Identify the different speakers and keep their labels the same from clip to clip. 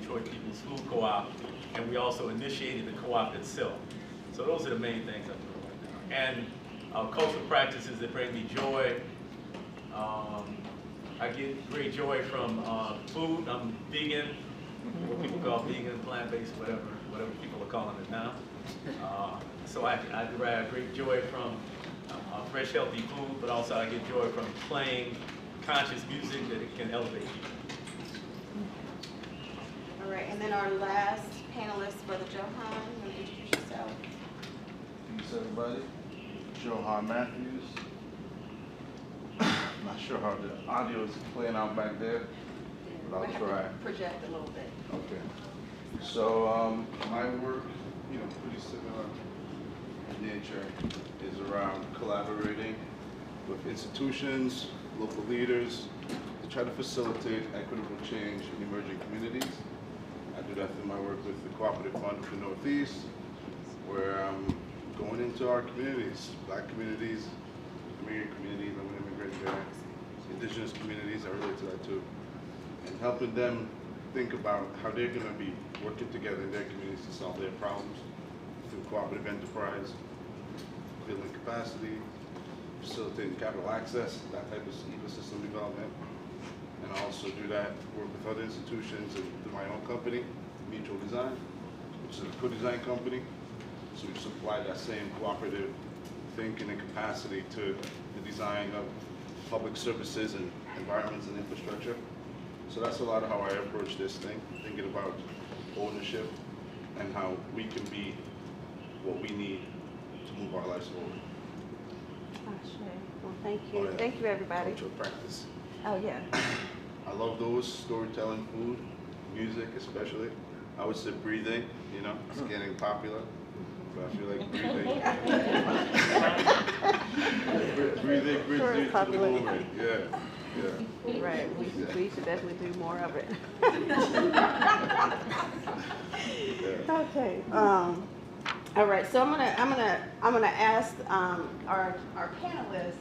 Speaker 1: Detroit People's Food Co-op, and we also initiated the co-op itself. So those are the main things I'm doing right now. And cultural practices that bring me joy. I get great joy from food. I'm vegan, what people call vegan, plant-based, whatever people are calling it now. So I derive great joy from fresh, healthy food, but also I get joy from playing conscious music that it can elevate people.
Speaker 2: All right, and then our last panelist, Brother Johan, you want to introduce yourself?
Speaker 3: Thanks, everybody. Johan Matthews. I'm not sure how the audio is playing out back there, but I'll try.
Speaker 2: Project a little bit.
Speaker 3: Okay. So my work, pretty similar in nature, is around collaborating with institutions, local leaders, to try to facilitate equitable change in emerging communities. I do that through my work with the Cooperative Fund of the Northeast, where I'm going into our communities, Black communities, immigrant communities, I'm an immigrant there, indigenous communities, I relate to that too, and helping them think about how they're going to be working together in their communities to solve their problems through cooperative enterprise, building capacity, facilitating capital access, that type of ecosystem development. And I also do that, work with other institutions and through my own company, Mutual Design, which is a co-design company. So we supply that same cooperative thinking and capacity to the design of public services and environments and infrastructure. So that's a lot of how I approach this thing, thinking about ownership and how we can be what we need to move our lives forward.
Speaker 2: Well, thank you.
Speaker 3: Oh, yeah.
Speaker 2: Thank you, everybody.
Speaker 3: Cultural practice.
Speaker 2: Oh, yeah.
Speaker 3: I love those, storytelling, food, music especially. I would say breathing, it's getting popular. So I feel like breathing. breathing brings you to the moment. Yeah.
Speaker 2: Right. We should definitely do more of it. Okay. All right. So I'm gonna ask our panelists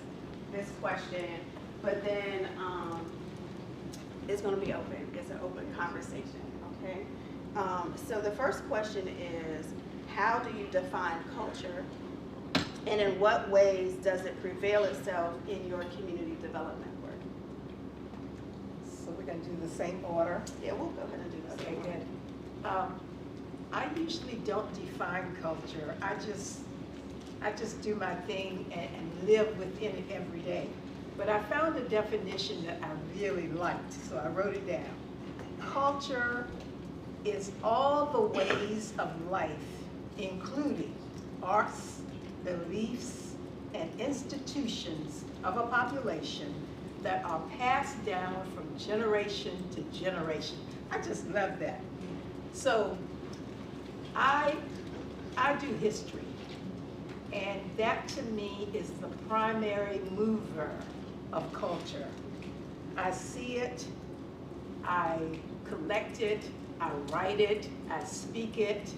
Speaker 2: this question, but then it's gonna be open. It's an open conversation. Okay. So the first question is, how do you define culture, and in what ways does it prevail itself in your community development work?
Speaker 4: So we're going to do the same order?
Speaker 2: Yeah, we'll go ahead and do that.
Speaker 4: Okay, good. I usually don't define culture. I just do my thing and live within it every day. But I found a definition that I really liked, so I wrote it down. Culture is all the ways of life, including arts, beliefs, and institutions of a population that are passed down from generation to generation. I just love that. So I do history, and that to me is the primary mover of culture. I see it, I collect it, I write it, I speak it.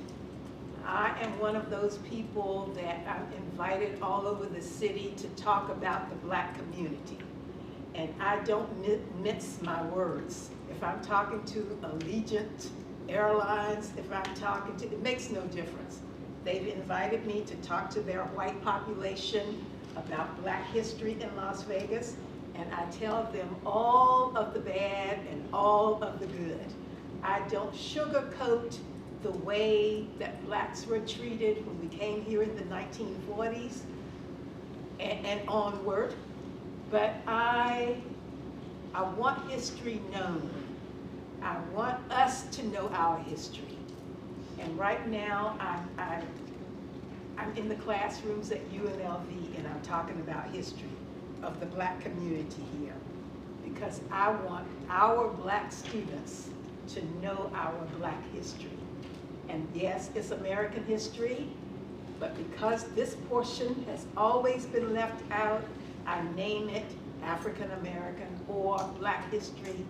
Speaker 4: I am one of those people that I'm invited all over the city to talk about the Black community. And I don't mince my words. If I'm talking to Allegiant Airlines, if I'm talking to, it makes no difference. They've invited me to talk to their white population about Black history in Las Vegas, and I tell them all of the bad and all of the good. I don't sugarcoat the way that Blacks were treated when we came here in the 1940s and onward, but I want history known. I want us to know our history. And right now, I'm in the classrooms at UNLV, and I'm talking about history of the Black community here, because I want our Black students to know our Black history. And yes, it's American history, but because this portion has always been left out, I name it African American or Black history,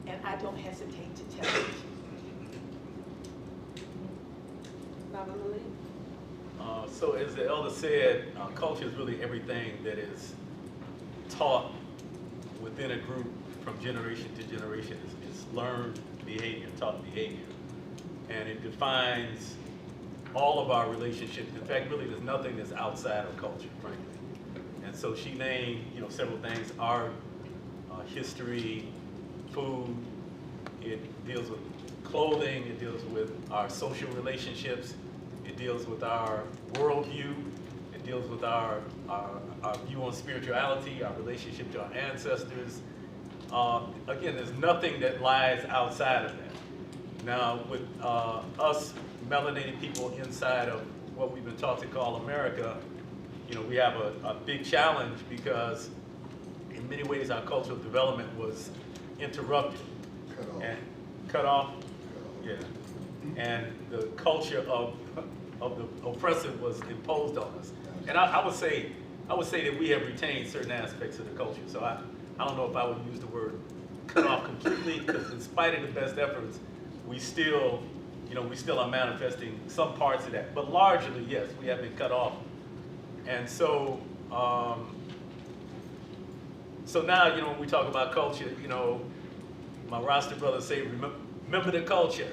Speaker 4: and I don't hesitate to tell it.
Speaker 2: Baba Malik?
Speaker 1: So as the elder said, culture is really everything that is taught within a group from generation to generation. It's learned behavior, taught behavior. and it defines all of our relationships. In fact, really, there's nothing that's outside of culture, frankly. And so she named, several things: art, history, food. It deals with clothing. It deals with our social relationships. It deals with our worldview. It deals with our view on spirituality, our relationship to our ancestors. Again, there's nothing that lies outside of that. Now, with us melanated people inside of what we've been taught to call America, we have a big challenge because in many ways our cultural development was interrupted. Cut off. Yeah. And the culture of the oppressive was imposed on us. And I would say that we have retained certain aspects of the culture. So I don't know if I would use the word cut off completely, because in spite of the best efforts, we still are manifesting some parts of that. But largely, yes, we have been cut off. And so, so now, when we talk about culture, my Rasta brothers say, remember the culture.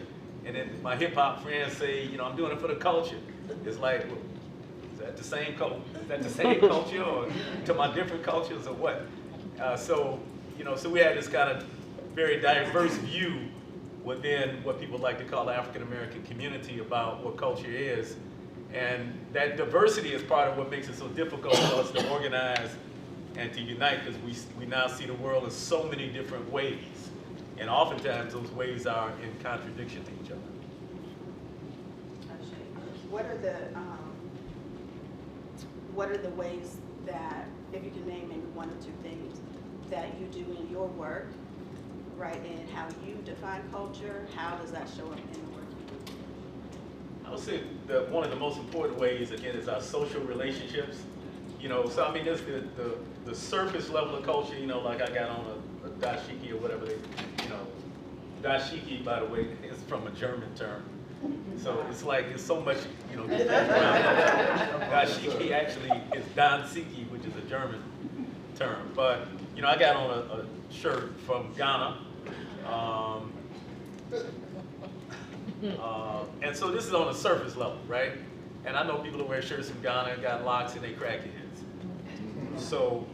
Speaker 1: And then my hip hop friends say, I'm doing it for the culture. It's like, well, is that the same culture, or to my different cultures, or what? So we had this kind of very diverse view within what people like to call the African American community about what culture is. And that diversity is part of what makes it so difficult for us to organize and to unite, because we now see the world in so many different ways. And oftentimes those ways are in contradiction to each other.
Speaker 2: What are the ways that, if you can name maybe one or two things that you do in your work, right, and how you define culture, how does that show up in the work you do?
Speaker 1: I would say that one of the most important ways, again, is our social relationships. So I mean, there's the surface level of culture, like I got on a dashiki or whatever dashiki, by the way, is from a German term. So it's like, it's so much, dashiki actually is dansiki, which is a German term. But, I got on a shirt from Ghana. And so this is on the surface level, right? And I know people who wear shirts from Ghana and got locks and they crackheads. So,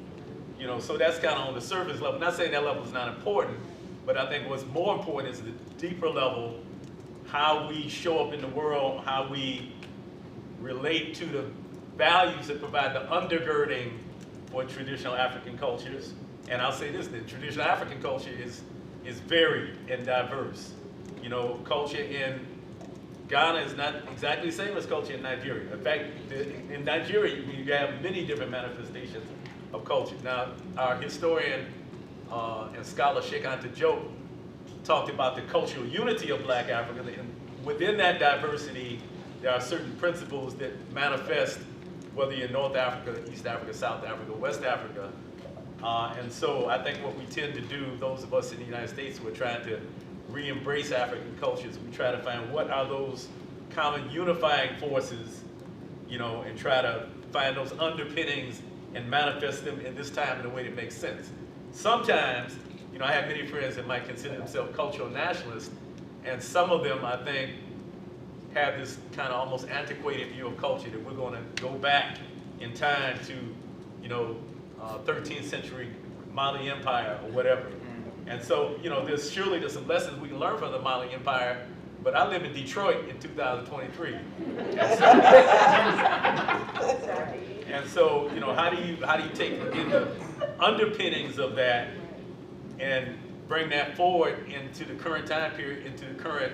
Speaker 1: so that's kind of on the surface level. Not saying that level is not important, but I think what's more important is the deeper level, how we show up in the world, how we relate to the values that provide the undergirding for traditional African cultures. And I'll say this, that traditional African culture is varied and diverse. Culture in Ghana is not exactly the same as culture in Nigeria. In fact, in Nigeria, you have many different manifestations of culture. Now, our historian and scholar Sheikh Anta Diop talked about the cultural unity of Black Africa, and within that diversity, there are certain principles that manifest whether you're in North Africa, East Africa, South Africa, West Africa. And so I think what we tend to do, those of us in the United States who are trying to re-embrace African cultures, we try to find what are those common unifying forces, and try to find those underpinnings and manifest them in this time in a way that makes sense. Sometimes, I have many friends that might consider themselves cultural nationalists, and some of them, I think, have this kind of almost antiquated view of culture, that we're going to go back in time to, 13th century Mali Empire or whatever. And so, there's some lessons we can learn from the Mali Empire, but I live in Detroit in 2023. And so, how do you take, again, the underpinnings of that and bring that forward into the current time period, into the current,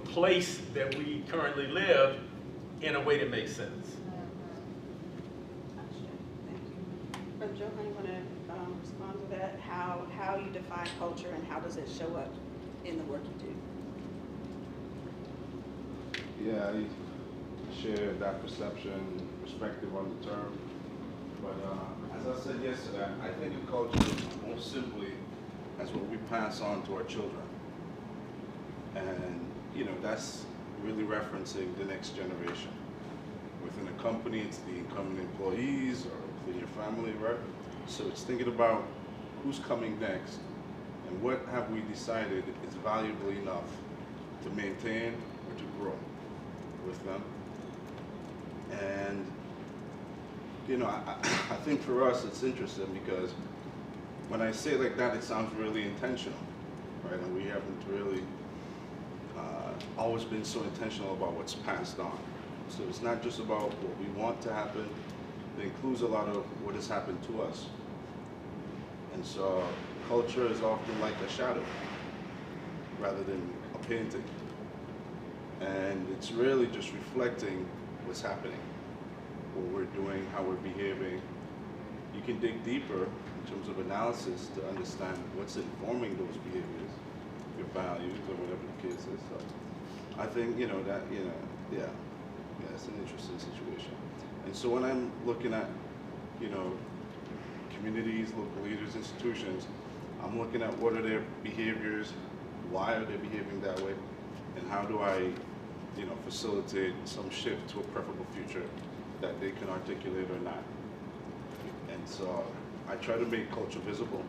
Speaker 1: place that we currently live in a way that makes sense.
Speaker 2: Brother Joe, how do you want to respond to that? How you define culture and how does it show up in the work you do?
Speaker 3: Yeah, I share that perspective on the term. But as I said yesterday, I think of culture most simply as what we pass on to our children. And, that's really referencing the next generation. Within a company, it's the incoming employees or within your family, right? So it's thinking about who's coming next and what have we decided is valuable enough to maintain or to grow with them. And, you know, I think for us it's interesting because when I say it like that, it sounds really intentional, right? And we haven't really always been so intentional about what's passed on. So it's not just about what we want to happen, it includes a lot of what has happened to us. And so culture is often like a shadow rather than a painting. And it's really just reflecting what's happening, what we're doing, how we're behaving. You can dig deeper in terms of analysis to understand what's informing those behaviors, your values, or whatever the case is. So I think, you know, that, you know, yeah, it's an interesting situation. And so when I'm looking at, you know, communities, local leaders, institutions, I'm looking at what are their behaviors, why are they behaving that way, and how do I, you know, facilitate some shift to a preferable future that they can articulate or not. And so I try to make culture visible.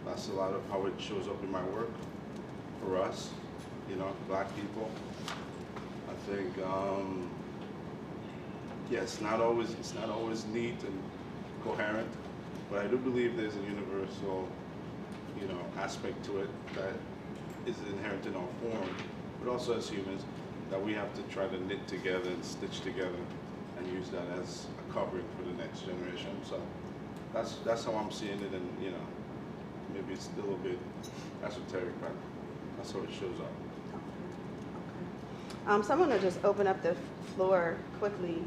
Speaker 3: That's a lot of how it shows up in my work for us, you know, Black people. I think, yeah, it's not always neat and coherent, but I do believe there's a universal, you know, aspect to it that is inherent in our form, but also as humans, that we have to try to knit together and stitch together and use that as a covering for the next generation. So that's how I'm seeing it, and, you know, maybe it's still a bit esoteric, but that's how it shows up.
Speaker 2: So I'm going to just open up the floor quickly,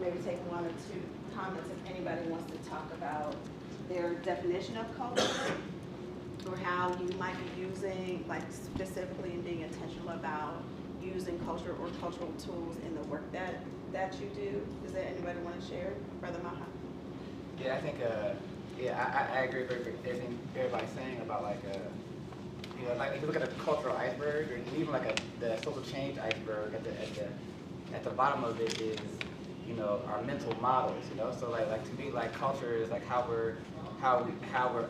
Speaker 2: maybe take one or two comments if anybody wants to talk about their definition of culture or how you might be using, like specifically in being intentional about using culture or cultural tools in the work that you do. Does that anybody want to share? Brother Maha?
Speaker 5: Yeah, I think, I agree with everything everybody's saying about like, you know, like if you look at a cultural iceberg, or even like the social change iceberg, at the bottom of it is, you know, our mental models, you know. So like to me, like culture is like how we're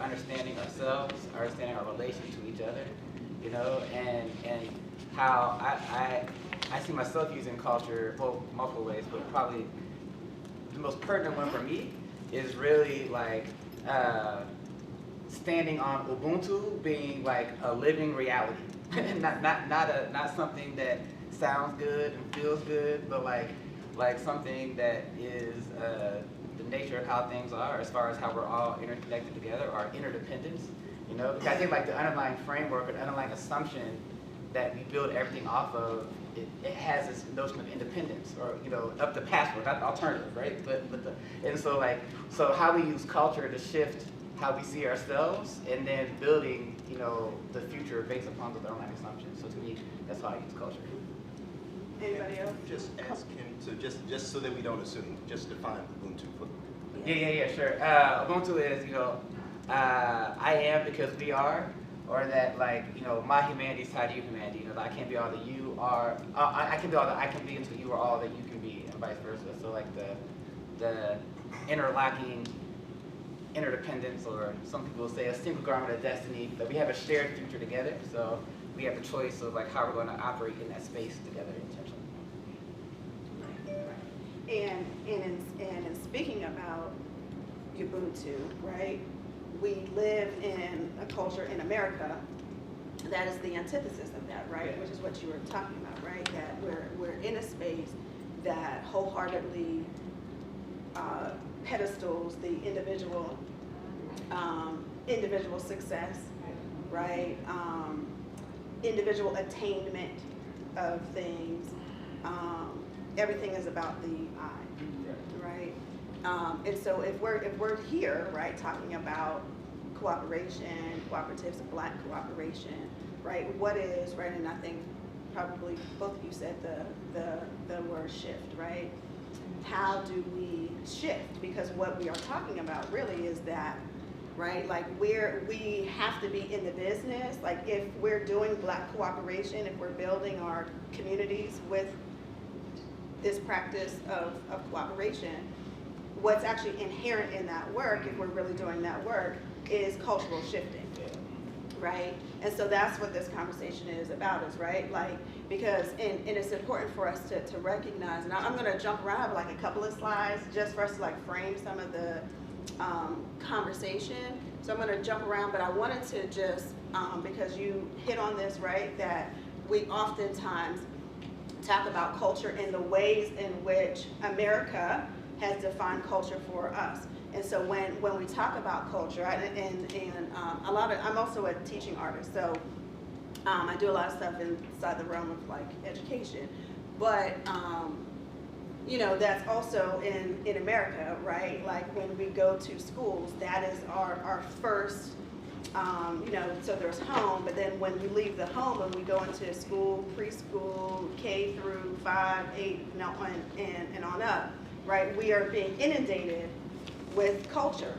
Speaker 5: understanding ourselves, understanding our relation to each other, you know, and how I see myself using culture, well, multiple ways, but probably the most pertinent one for me is really like standing on Ubuntu being like a living reality, not something that sounds good and feels good, but like something that is the nature of how things are, as far as how we're all interconnected together, our interdependence. You know, because I think like the underlying framework or the underlying assumption that we build everything off of, it has this notion of independence, or, you know, up the password, not the alternative, right? And so how we use culture to shift how we see ourselves, and then building, you know, the future based upon those underlying assumptions. So to me, that's how I use culture.
Speaker 2: Anybody else?
Speaker 6: Just ask him to, just so that we don't assume, just define Ubuntu for.
Speaker 5: Yeah, sure. Ubuntu is, you know, I am because we are, or that, like, you know, my humanity is tied to your humanity. You know, I can't be all that you are. I can be all that I can be until you are all that you can be, and vice versa. So like the interlocking interdependence, or some people will say a single garment of destiny, that we have a shared future together. So we have the choice of like how we're going to operate in that space together intentionally.
Speaker 2: And in speaking about Ubuntu, right? We live in a culture in America that is the antithesis of that, right?
Speaker 5: Yeah.
Speaker 2: Which is what you were talking about, right? That we're in a space that wholeheartedly pedestals the individual success, right? Individual attainment of things. Everything is about the I, right? And so if we're here, right, talking about cooperation, cooperatives, Black cooperation, right? What is, right? And I think probably both of you said the word shift, right? How do we shift? Because what we are talking about really is that, right? Like we have to be in the business. Like if we're doing Black cooperation, if we're building our communities with this practice of cooperation, what's actually inherent in that work, if we're really doing that work, is cultural shifting, right? And so that's what this conversation is about, is right, like, because, and it's important for us to recognize, and I'm gonna jump around, I have like a couple of slides just for us to like frame some of the conversation. So I'm gonna jump around, but I wanted to just, because you hit on this, right, that we oftentimes talk about culture in the ways in which America has defined culture for us. And so when we talk about culture, and a lot of, I'm also a teaching artist, so I do a lot of stuff inside the realm of like education, but you know, that's also in America, right? Like when we go to schools, that is our first, you know, so there's home, but then when we leave the home and we go into school, preschool, K through 5, 8, you know, and on up, right? We are being inundated with culture,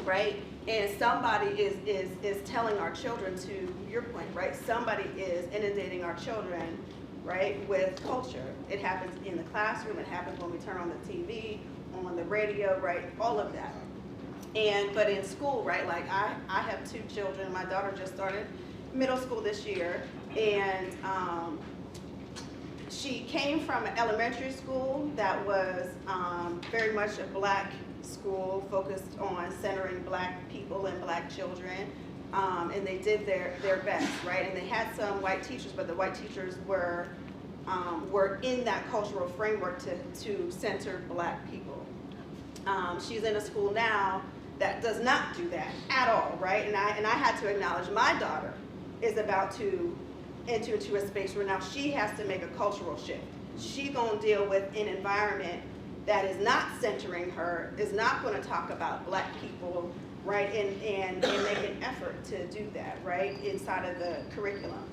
Speaker 2: right? And somebody is telling our children, to your point, right? Somebody is inundating our children, right, with culture. It happens in the classroom, it happens when we turn on the TV, on the radio, right? All of that. But in school, right, like I have 2 children. My daughter just started middle school this year, and she came from an elementary school that was very much a black school, focused on centering black people and black children, and they did their best, right? And they had some white teachers, but the white teachers were in that cultural framework to center black people. She's in a school now that does not do that at all, right? And I had to acknowledge my daughter is about to enter into a space where now she has to make a cultural shift. She gonna deal with an environment that is not centering her, is not gonna talk about black people, right? And make an effort to do that, right? Inside of the curriculum.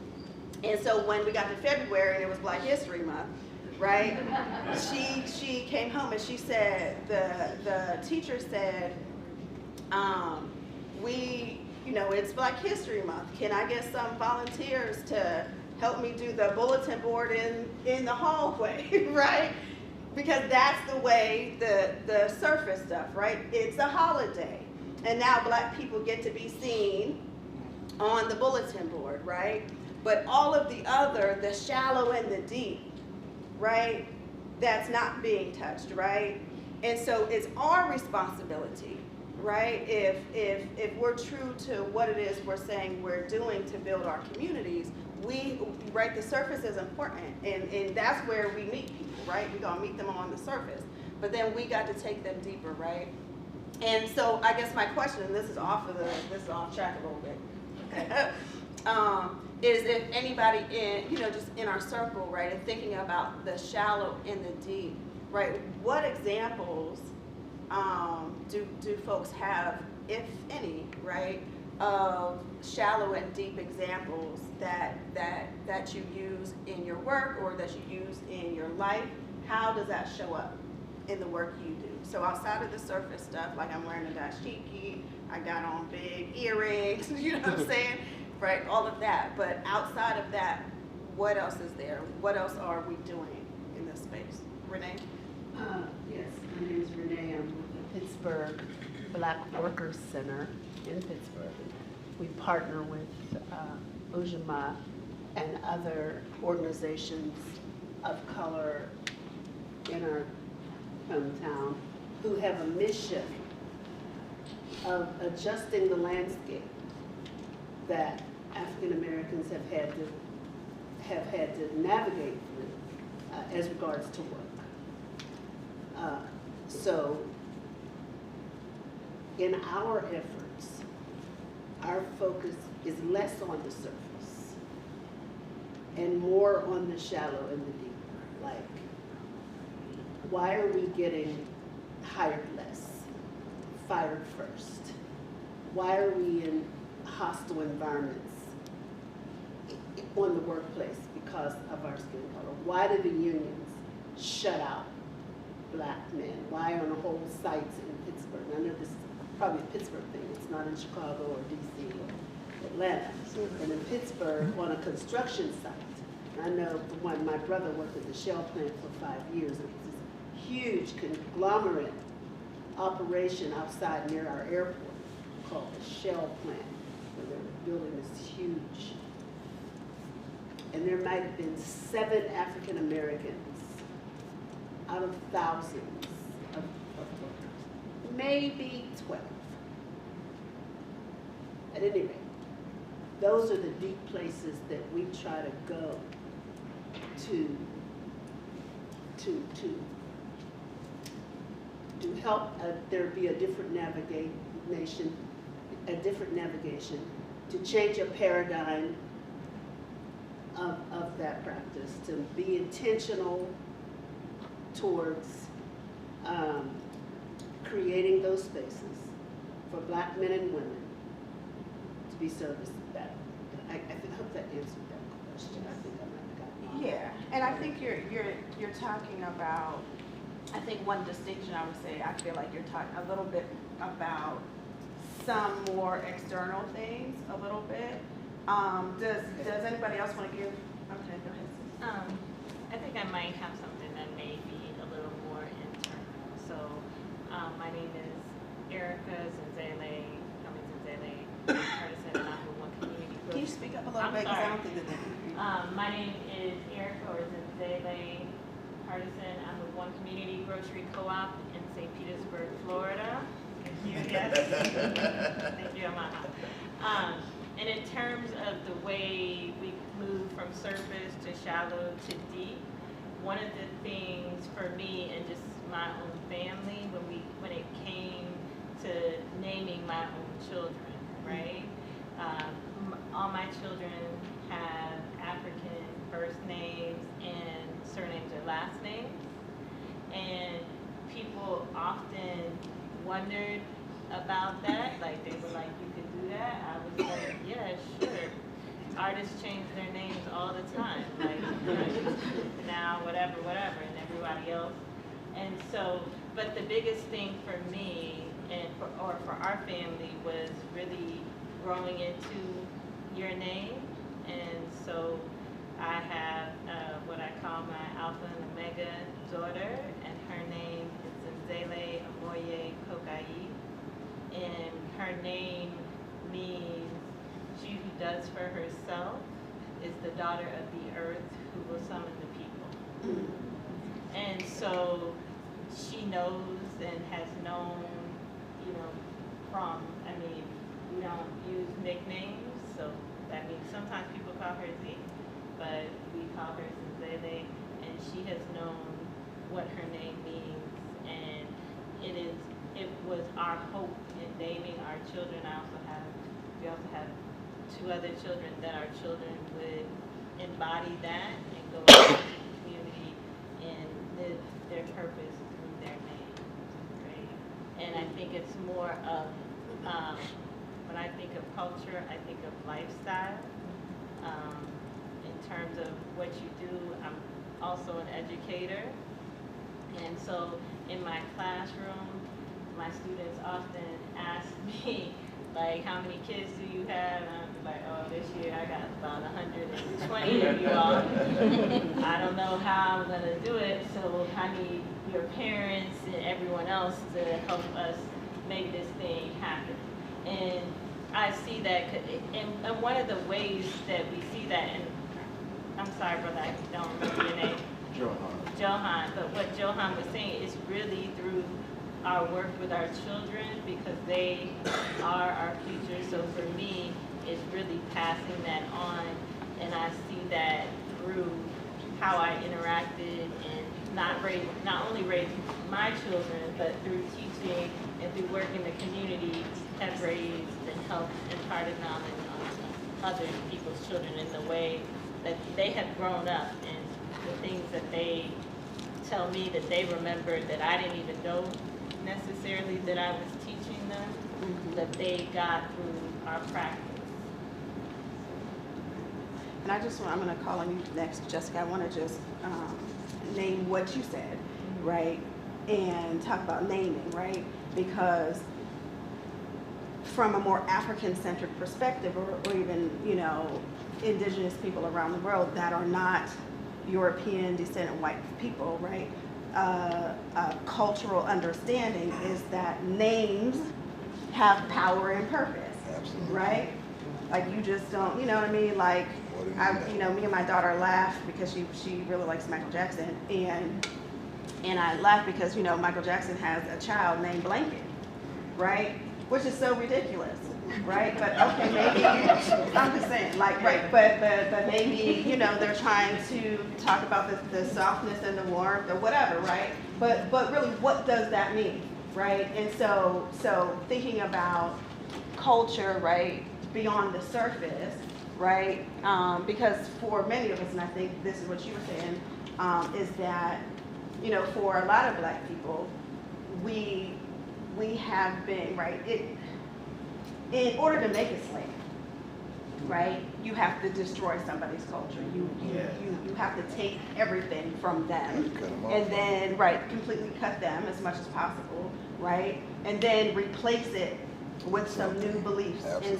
Speaker 2: And so when we got to February and it was Black History Month, right? She came home and she said, the teacher said, you know, it's Black History Month. Can I get some volunteers to help me do the bulletin board in the hallway, right? Because that's the way the surface stuff, right? It's a holiday. And now black people get to be seen on the bulletin board, right? But all of the other, the shallow and the deep, right? That's not being touched, right? And so it's our responsibility, right? If we're true to what it is we're saying we're doing to build our communities, right, the surface is important, and that's where we meet people, right? We're gonna meet them on the surface, but then we got to take them deeper, right? And so I guess my question, and this is off track a little bit, okay? Is if anybody in, you know, just in our circle, right, and thinking about the shallow and the deep, right? What examples do folks have, if any, right, of shallow and deep examples that you use in your work or that you use in your life? How does that show up in the work you do? So outside of the surface stuff, like I'm wearing a dashiki, I got on big earrings, you know what I'm saying? Right, all of that. But outside of that, what else is there? What else are we doing in this space? Renee?
Speaker 7: Yes, my name is Renee. I'm with the Pittsburgh Black Workers Center in Pittsburgh. We partner with Ujima and other organizations of color in our hometown who have a mission of adjusting the landscape that African Americans have had to navigate through as regards to work. So in our efforts, our focus is less on the surface and more on the shallow and the deep. Like, why are we getting hired less, fired first? Why are we in hostile environments on the workplace because of our skin color? Why do the unions shut out black men? Why on the whole sites in Pittsburgh? I know this is probably a Pittsburgh thing. It's not in Chicago or DC or Atlanta. And in Pittsburgh, on a construction site, I know the one, my brother worked at the Shell plant for 5 years. It was this huge conglomerate operation outside near our airport called the Shell plant, where there were building is huge. And there might have been 7 African Americans out of thousands of workers, maybe 12. At any rate, those are the deep places that we try to go to help there be a different navigation, to change a paradigm of that practice, to be intentional towards creating those spaces for Black men and women to be serviced better. I hope that answered that question. I think I might have gotten off.
Speaker 2: Yeah, and I think you're talking about, I think one distinction I would say, I feel like you're talking a little bit about some more external things, a little bit. Does anybody else want to give? Okay, go ahead.
Speaker 8: I think I might have something that may be a little more internal. So, my name is Erica Zenzele, Partisan, and I'm with One Community Group.
Speaker 2: Can you speak up a little bit? 'Cause I don't think that they can hear you.
Speaker 8: My name is Erica Zenzele, Partisan. I'm with One Community Grocery Co-op in St. Petersburg, Florida. Thank you. Yes. Thank you, Amana. And in terms of the way we move from surface to shallow to deep, one of the things for me and just my own family, when it came to naming my own children, right? All my children have African first names and surnames or last names. And people often wondered about that, like they were like, you could do that? I was like, yeah, sure. Artists change their names all the time, like now, whatever, and everybody else. And so, but the biggest thing for me and for our family was really growing into your name. And so I have what I call my Alpha and Omega daughter, and her name is Zenzele Amoye Kokai. And her name means she who does for herself is the daughter of the earth who will summon the people. And so she knows and has known, we don't use nicknames, so that means sometimes people call her Z, but we call her Zenzele, and she has known what her name means, and it was our hope in naming our children. We also have 2 other children, that our children would embody that and go into the community and live their purpose through their name, right? And I think it's more of, when I think of culture, I think of lifestyle. In terms of what you do, I'm also an educator. And so in my classroom, my students often ask me, like, how many kids do you have? And I'm like, oh, this year I got about 120 of you all. I don't know how I'm gonna do it, so I need your parents and everyone else to help us make this thing happen. And I see that, and one of the ways that we see that, and I'm sorry, brother, I don't remember your name. Johan, but what Johan was saying is really through our work with our children, because they are our future. So for me, it's really passing that on, and I see that through how I interacted and not only raising my children, but through teaching and through work in the community, have raised and helped imparted knowledge on other people's children in the way that they have grown up, and the things that they tell me that they remembered that I didn't even know necessarily that I was teaching them, that they got through our practice.
Speaker 2: And I'm going to call on you next, Jessica. I want to just name what you said, right? And talk about naming, right? Because from a more African-centric perspective, or even, indigenous people around the world that are not European descendant white people, right? Cultural understanding is that names have power and purpose, right? Like you just don't, you know what I mean? Like, me and my daughter laugh because she really likes Michael Jackson, and I laugh because, Michael Jackson has a child named Blanket, right? Which is so ridiculous, right? But okay, maybe, I'm just saying, like, right, but maybe, they're trying to talk about the softness and the warmth or whatever, right? But really, what does that mean, right? And so thinking about culture, right, beyond the surface, right? Because for many of us, and I think this is what you were saying, is that, for a lot of Black people, we have been, right, in order to make a slave, right, you have to destroy somebody's culture. You have to take everything from them and then, right, completely cut them as much as possible, right? And then replace it with some new beliefs and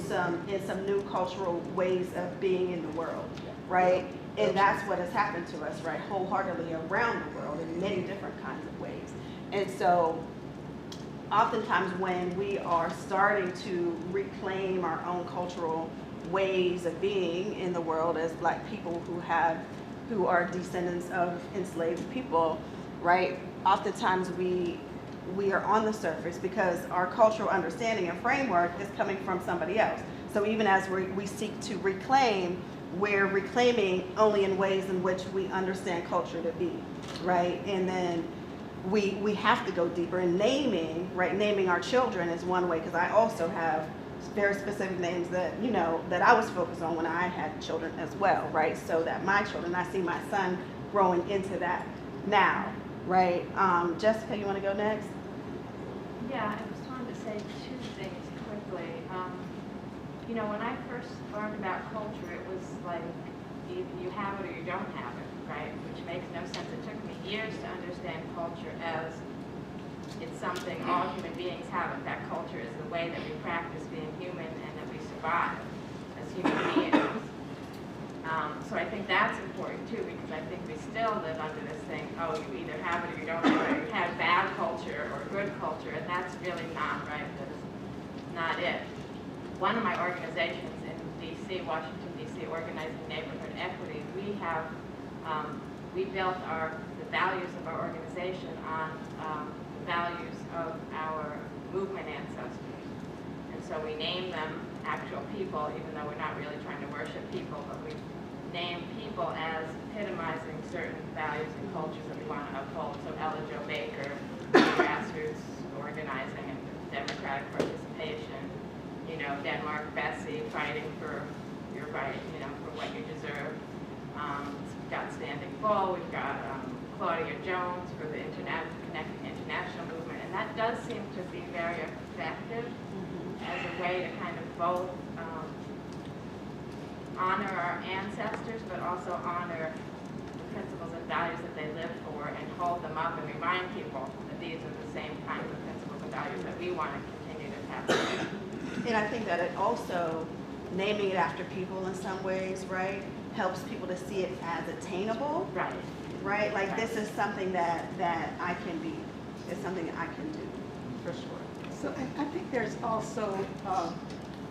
Speaker 2: some new cultural ways of being in the world, right? And that's what has happened to us, right, wholeheartedly around the world in many different kinds of ways. And so oftentimes when we are starting to reclaim our own cultural ways of being in the world as Black people who are descendants of enslaved people, right, oftentimes we are on the surface because our cultural understanding and framework is coming from somebody else. So even as we seek to reclaim, we're reclaiming only in ways in which we understand culture to be, right? And then we have to go deeper in naming, right? Naming our children is one way, because I also have very specific names that, that I was focused on when I had children as well, right? So that my children, I see my son growing into that now, right? Jessica, you want to go next?
Speaker 8: Yeah, I just wanted to say two things quickly. When I first learned about culture, it was like either you have it or you don't have it, right? Which makes no sense. It took me years to understand culture as it's something all human beings have. In fact, culture is the way that we practice being human and that we survive as human beings. So I think that's important too, because I think we still live under this thing, oh, you either have it or you don't have it, or you have bad culture or good culture, and that's really not right. That's not it. One of my organizations in D.C., Washington, D.C., Organizing Neighborhood Equity, we built the values of our organization on the values of our movement ancestors. And so we name them actual people, even though we're not really trying to worship people, but we name people as epitomizing certain values and cultures that we want to uphold. So Ella Jo Baker, grassroots organizing and democratic participation. Denmark Bessie, fighting for your right, for what you deserve. We've got Standing Bull, we've got Claudia Jones for the Connecting International Movement, and that does seem to be very effective as a way to kind of both honor our ancestors, but also honor the principles and values that they live for and hold them up and remind people that these are the same kinds of principles and values that we want to continue to have.
Speaker 2: And I think that it also, naming it after people in some ways, right, helps people to see it as attainable.
Speaker 8: Right.
Speaker 2: Right? Like this is something that I can be. It's something I can do, for sure.
Speaker 4: So I think there's also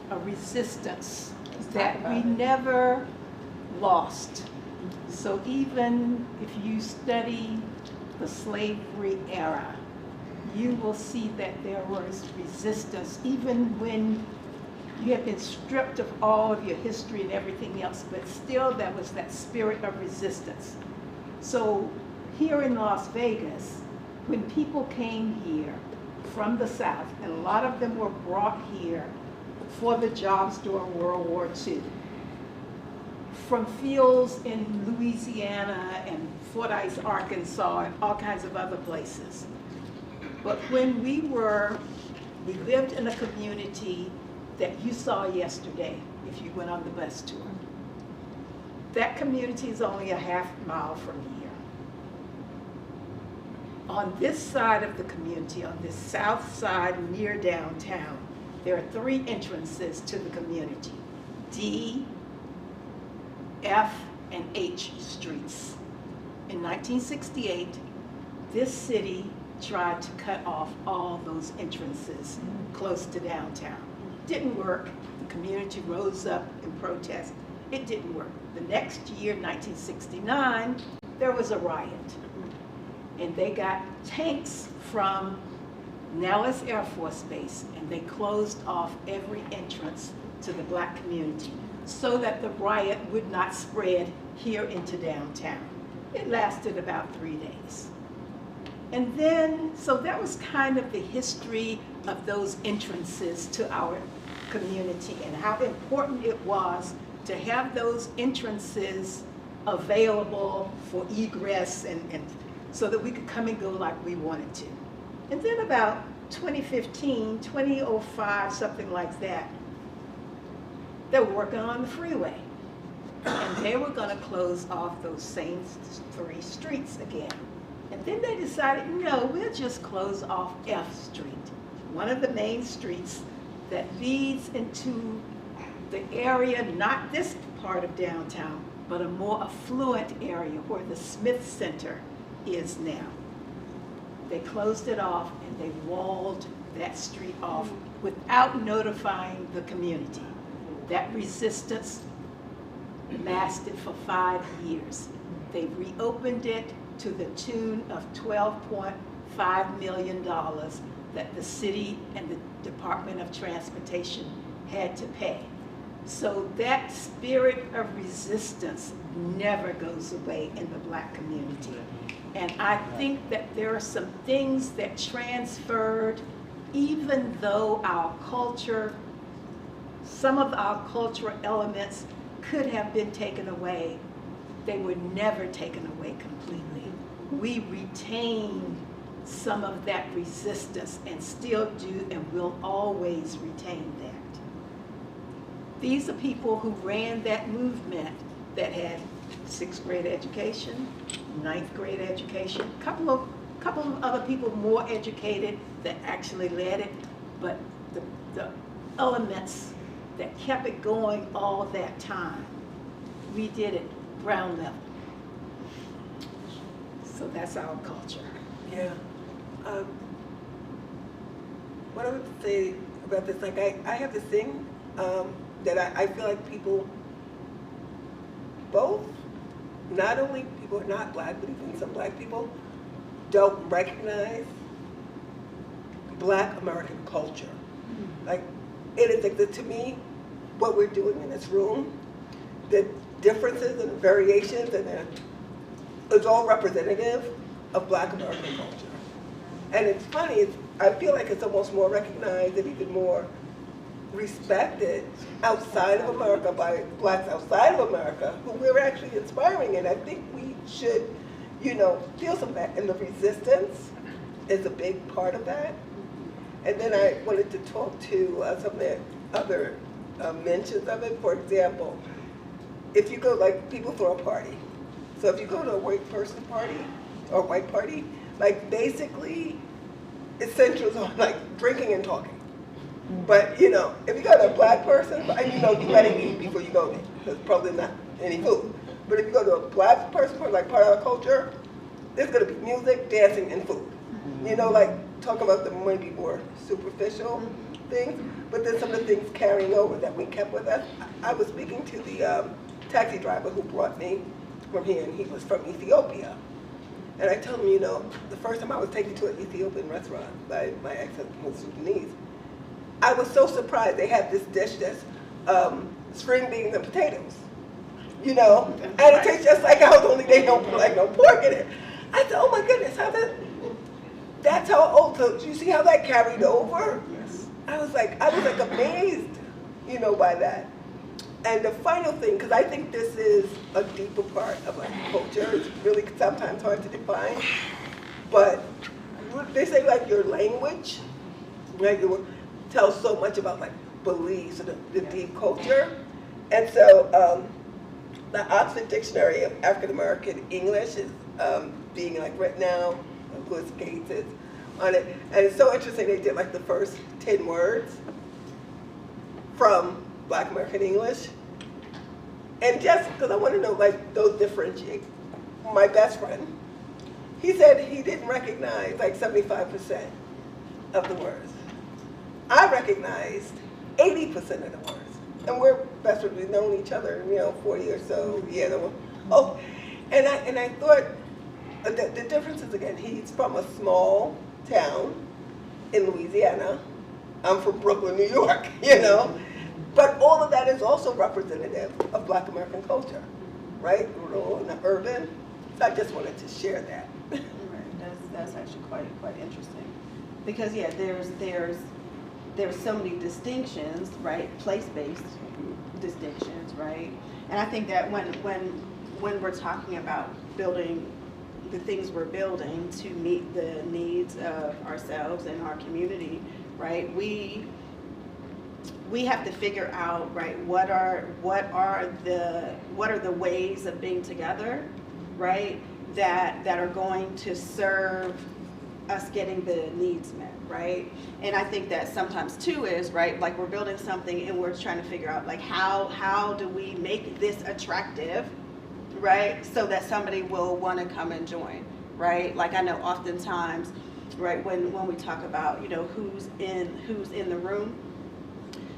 Speaker 4: a resistance that we never lost. So even if you study the slavery era, you will see that there was resistance even when you have been stripped of all of your history and everything else, but still there was that spirit of resistance. So here in Las Vegas, when people came here from the South, and a lot of them were brought here for the jobs during World War II, from fields in Louisiana and Fordyce, Arkansas, and all kinds of other places. But when we lived in a community that you saw yesterday, if you went on the bus tour. That community is only a half mile from here. On this side of the community, on this south side near downtown, there are 3 entrances to the community: D, F, and H streets. In 1968, this city tried to cut off all those entrances close to downtown. Didn't work. The community rose up in protest. It didn't work. The next year, 1969, there was a riot. And they got tanks from Nellis Air Force Base, and they closed off every entrance to the black community so that the riot would not spread here into downtown. It lasted about 3 days. And then, so that was kind of the history of those entrances to our community and how important it was to have those entrances available for egress and so that we could come and go like we wanted to. And then about 2015, 2005, something like that, they were working on the freeway. And they were gonna close off those same 3 streets again. And then they decided, no, we'll just close off F Street, one of the main streets that leads into the area, not this part of downtown, but a more affluent area where the Smith Center is now. They closed it off and they walled that street off without notifying the community. That resistance lasted for 5 years. They reopened it to the tune of $12.5 million that the city and the Department of Transportation had to pay. So that spirit of resistance never goes away in the black community. And I think that there are some things that transferred, even though our culture, some of our cultural elements could have been taken away, they were never taken away completely. We retained some of that resistance and still do and will always retain that. These are people who ran that movement that had 6th grade education, 9th grade education, couple of other people more educated that actually led it, but the elements that kept it going all that time, we did it ground level. So that's our culture.
Speaker 9: Yeah. What I would say about this, like I have this thing that I feel like people, both, not only people who are not black, but even some black people, don't recognize black American culture. Like, it is like, to me, what we're doing in this room, the differences and the variations, and it's all representative of black American culture. And it's funny, I feel like it's almost more recognized and even more respected outside of America by blacks outside of America who we're actually inspiring. And I think we should, feel some of that. And the resistance is a big part of that. And then I wanted to talk to some of the other mentions of it. For example, if you go, like, people throw a party. So if you go to a white person party or white party, like, basically it centers on like drinking and talking. But if you go to a black person, you gotta eat before you go there. There's probably not any food. But if you go to a black person, like part of our culture, there's gonna be music, dancing, and food. Like talking about the maybe more superficial things, but then some of the things carrying over that we kept with us. I was speaking to the taxi driver who brought me from here, and he was from Ethiopia. And I told him, the first time I was taken to an Ethiopian restaurant by my ex-husband was Sudanese, I was so surprised they had this dish that's string beans and potatoes, and it tastes just like ours, only they don't put like no pork in it. I said, oh my goodness, that's how old, so do you see how that carried over? Yes. I was like amazed, by that. And the final thing, because I think this is a deeper part of like culture, it's really sometimes hard to define, but they say like your language, right, tells so much about like beliefs and the deep culture. And so the Oxford Dictionary of African American English is being like written now, Louis Gates is on it, and it's so interesting. They did like the first 10 words from Black American English. And just because I want to know, like, those differentiate. My best friend, he said he didn't recognize like 75% of the words. I recognized 80% of the words. And we're best friends, we've known each other, 40 or so. Yeah, and I thought the difference is, again, he's from a small town in Louisiana. I'm from Brooklyn, New York, But all of that is also representative of Black American culture, right? Rural and urban. So I just wanted to share that.
Speaker 2: Right. That's actually quite interesting, because yeah, there's so many distinctions, right? Place-based distinctions, right? And I think that when we're talking about building the things we're building to meet the needs of ourselves and our community, right? We have to figure out, right, what are the ways of being together, right, that are going to serve us getting the needs met, right? And I think that sometimes too is, right, like we're building something and we're trying to figure out, like, how do we make this attractive, right, so that somebody will want to come and join, right? Like I know oftentimes, right, when we talk about, who's in the room,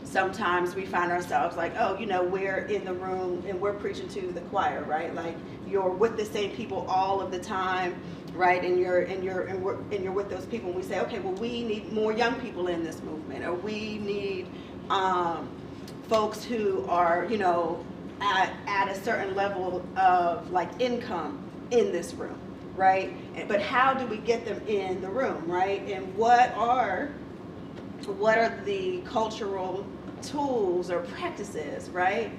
Speaker 2: sometimes we find ourselves like, oh, we're in the room and we're preaching to the choir, right? Like you're with the same people all of the time, right? And you're with those people, and we say, okay, well, we need more young people in this movement, or we need folks who are, at a certain level of like income in this room, right? But how do we get them in the room, right? And what are the cultural tools or practices, right,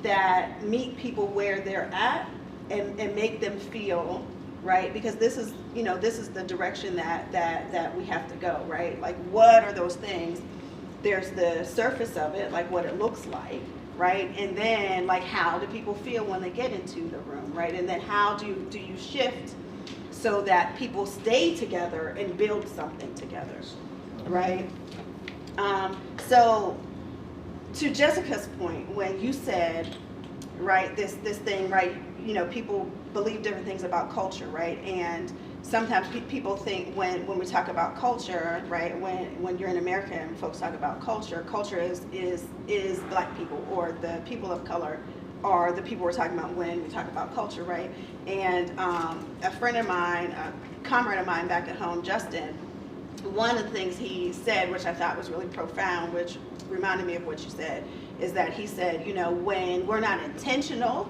Speaker 2: that meet people where they're at and make them feel, right? Because this is the direction that we have to go, right? Like what are those things? There's the surface of it, like what it looks like, right? And then like how do people feel when they get into the room, right? And then how do you shift so that people stay together and build something together, right? So to Jessica's point, when you said, right, this thing, right, people believe different things about culture, right? And sometimes people think when we talk about culture, right, when you're in America and folks talk about culture is Black people or the people of color are the people we're talking about when we talk about culture, right? And a friend of mine, a comrade of mine back at home, Justin, one of the things he said, which I thought was really profound, which reminded me of what you said, is that he said, when we're not intentional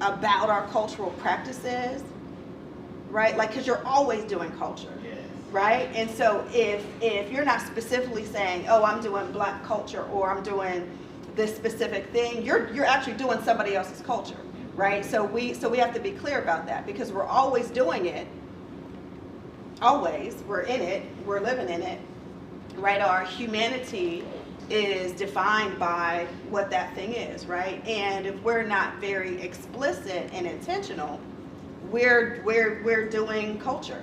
Speaker 2: about our cultural practices, right? Like, because you're always doing culture, yes, right? And so if you're not specifically saying, oh, I'm doing Black culture or I'm doing this specific thing, you're actually doing somebody else's culture, right? So we have to be clear about that, because we're always doing it. Always, we're in it, we're living in it, right? Our humanity is defined by what that thing is, right? And if we're not very explicit and intentional, we're doing culture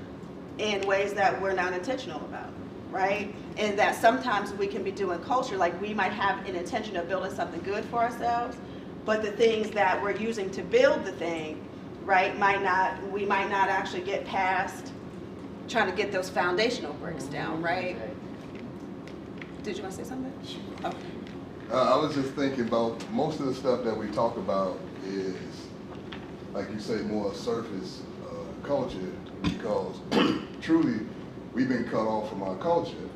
Speaker 2: in ways that we're not intentional about, right? And that sometimes we can be doing culture, like we might have an intention of building something good for ourselves, but the things that we're using to build the thing, right, we might not actually get past trying to get those foundational bricks down, right? Did you want to say something? Okay.
Speaker 10: I was just thinking about most of the stuff that we talk about is, like you say, more surface culture, because truly we've been cut off from our culture.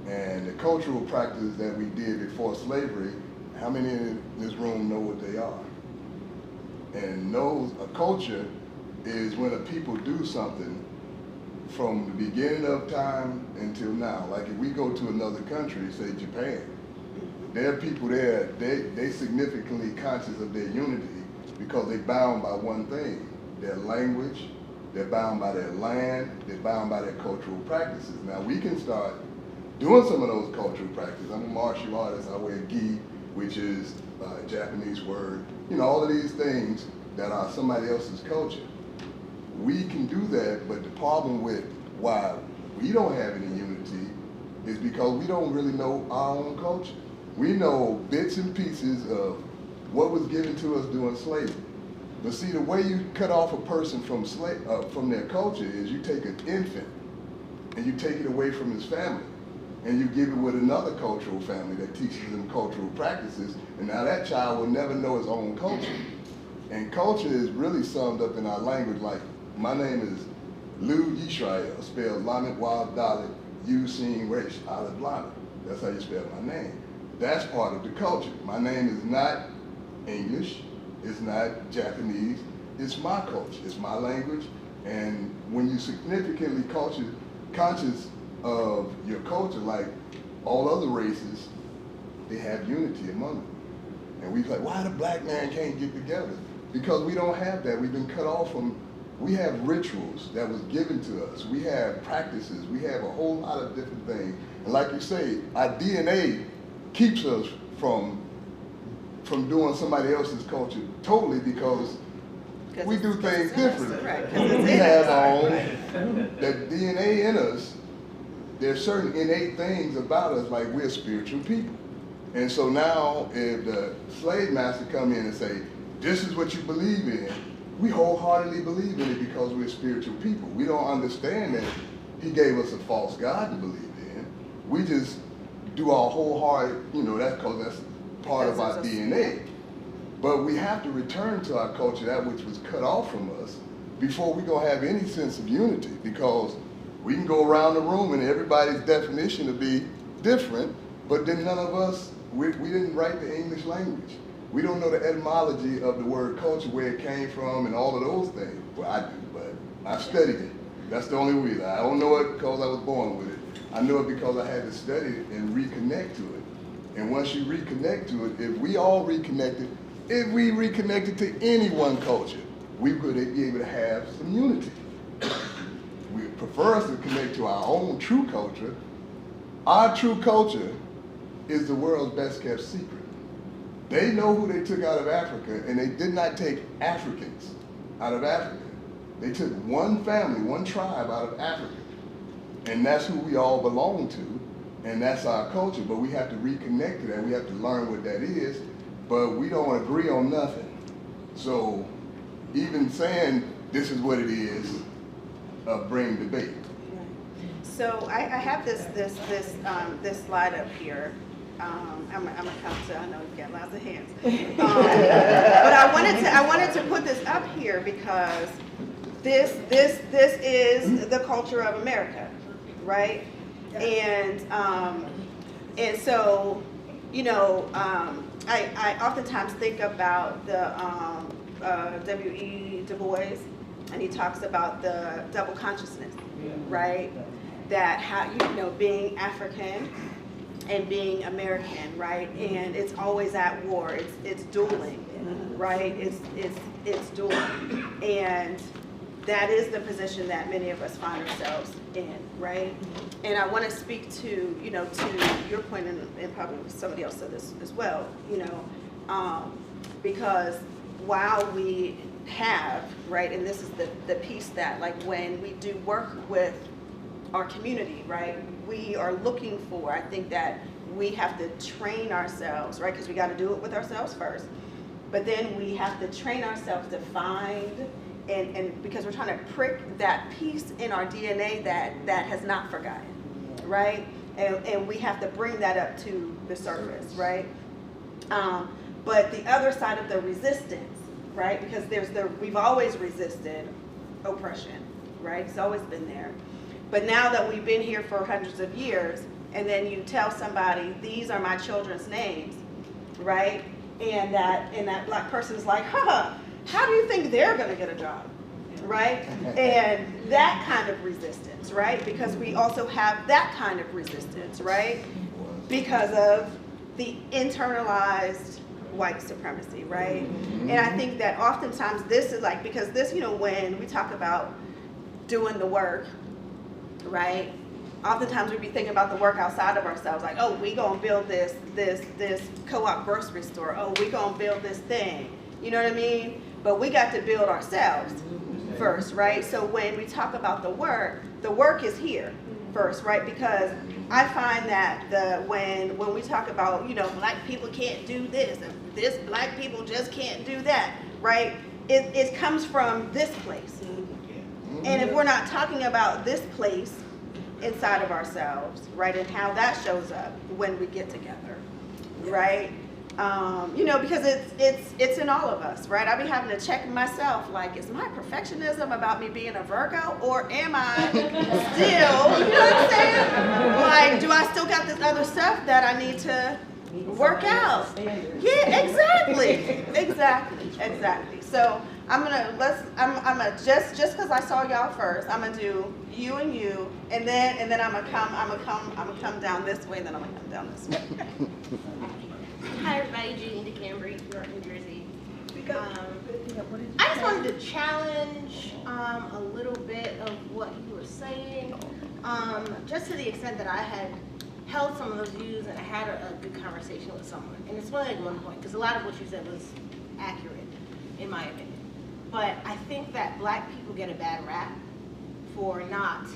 Speaker 10: And the cultural practices that we did before slavery, how many in this room know what they are? And knows a culture is when a people do something from the beginning of time until now. Like if we go to another country, say Japan, there are people there, they significantly conscious of their unity because they're bound by one thing, their language, they're bound by their land, they're bound by their cultural practices. Now we can start doing some of those cultural practices. I'm a martial artist, I wear gi, which is a Japanese word. All of these things that are somebody else's culture. We can do that, but the problem with why we don't have any unity is because we don't really know our own culture. We know bits and pieces of what was given to us during slavery. But see, the way you cut off a person from their culture is you take an infant and you take it away from his family. and you give it with another cultural family that teaches them cultural practices, and now that child will never know his own culture. And culture is really summed up in our language, like, my name is Lou Yisrael, spelled Lamed Wav Dalet Yusin Resh Aleph Lamed. That's how you spell my name. That's part of the culture. My name is not English, it's not Japanese, it's my culture, it's my language. And when you significantly conscious of your culture, like all other races, they have unity among them. And we like, why the black man can't get together? Because we don't have that. We've been cut off from, we have rituals that was given to us. We have practices. We have a whole lot of different things. And like you say, our DNA keeps us from doing somebody else's culture totally, because we do things differently.
Speaker 2: Right,
Speaker 10: We have our own, that DNA in us, there's certain innate things about us, like we're spiritual people. And so now if the slave master come in and say, this is what you believe in, we wholeheartedly believe in it because we're spiritual people. We don't understand that he gave us a false God to believe in. We just do our wholehearted, that's because that's part of our DNA. But we have to return to our culture, that which was cut off from us, before we're going to have any sense of unity, because we can go around the room and everybody's definition will be different, but then none of us, we didn't write the English language. We don't know the etymology of the word culture, where it came from and all of those things. Well, I do, but I've studied it. That's the only reason. I don't know it because I was born with it. I know it because I had to study it and reconnect to it. And once you reconnect to it, if we all reconnected, if we reconnected to any one culture, we would be able to have some unity. We prefer us to connect to our own true culture. Our true culture is the world's best kept secret. They know who they took out of Africa, and they did not take Africans out of Africa. They took one family, one tribe out of Africa. And that's who we all belong to, and that's our culture. But we have to reconnect to that. We have to learn what that is, but we don't agree on nothing. So even saying this is what it is, bring debate.
Speaker 2: So I have this slide up here. I'm gonna come to. I know we've got lots of hands, but I wanted to put this up here because this is the culture of America, right? And so I oftentimes think about the W.E. Du Bois, and he talks about the double consciousness, right? That how being African and being American, right? And it's always at war. It's dueling, right? It's dueling, and that is the position that many of us find ourselves in, right? And I want to speak to to your point, and probably somebody else said this as well, because while we have, right, and this is the piece that, like, when we do work with our community, right, we are looking for, I think that we have to train ourselves, right, because we got to do it with ourselves first, but then we have to train ourselves to find, and because we're trying to prick that piece in our DNA that has not forgotten, right, and we have to bring that up to the surface, right, but the other side of the resistance, right, because we've always resisted oppression, right, it's always been there. But now that we've been here for hundreds of years, and then you tell somebody, these are my children's names, right? And that black person's like, how do you think they're gonna get a job, right? And that kind of resistance, right? Because we also have that kind of resistance, right? Because of the internalized white supremacy, right? And I think that oftentimes this is like, because this, when we talk about doing the work, right? Oftentimes we be thinking about the work outside of ourselves, like, oh, we gonna build this co-op grocery store. Oh, we gonna build this thing. You know what I mean? But we got to build ourselves first, right? So when we talk about the work is here first, right? Because I find that when we talk about, black people can't do this, and this black people just can't do that, right? It comes from this place. And if we're not talking about this place, inside of ourselves, right? And how that shows up when we get together, right? You know, because it's in all of us, right? I be having to check myself, like, is my perfectionism about me being a Virgo, or am I still, you know what I'm saying? Like, do I still got this other stuff that I need to work out? Yeah, exactly. So I'm gonna just because I saw y'all first, I'm gonna do you, and then I'm gonna come down this way, and then I'm gonna come down this way.
Speaker 11: Hi everybody, Jeannie DeCambry, York, New Jersey. I just wanted to challenge a little bit of what you were saying, just to the extent that I had held some of those views and I had a good conversation with someone. And it's only like one point, because a lot of what you said was accurate, in my opinion. But I think that Black people get a bad rap for not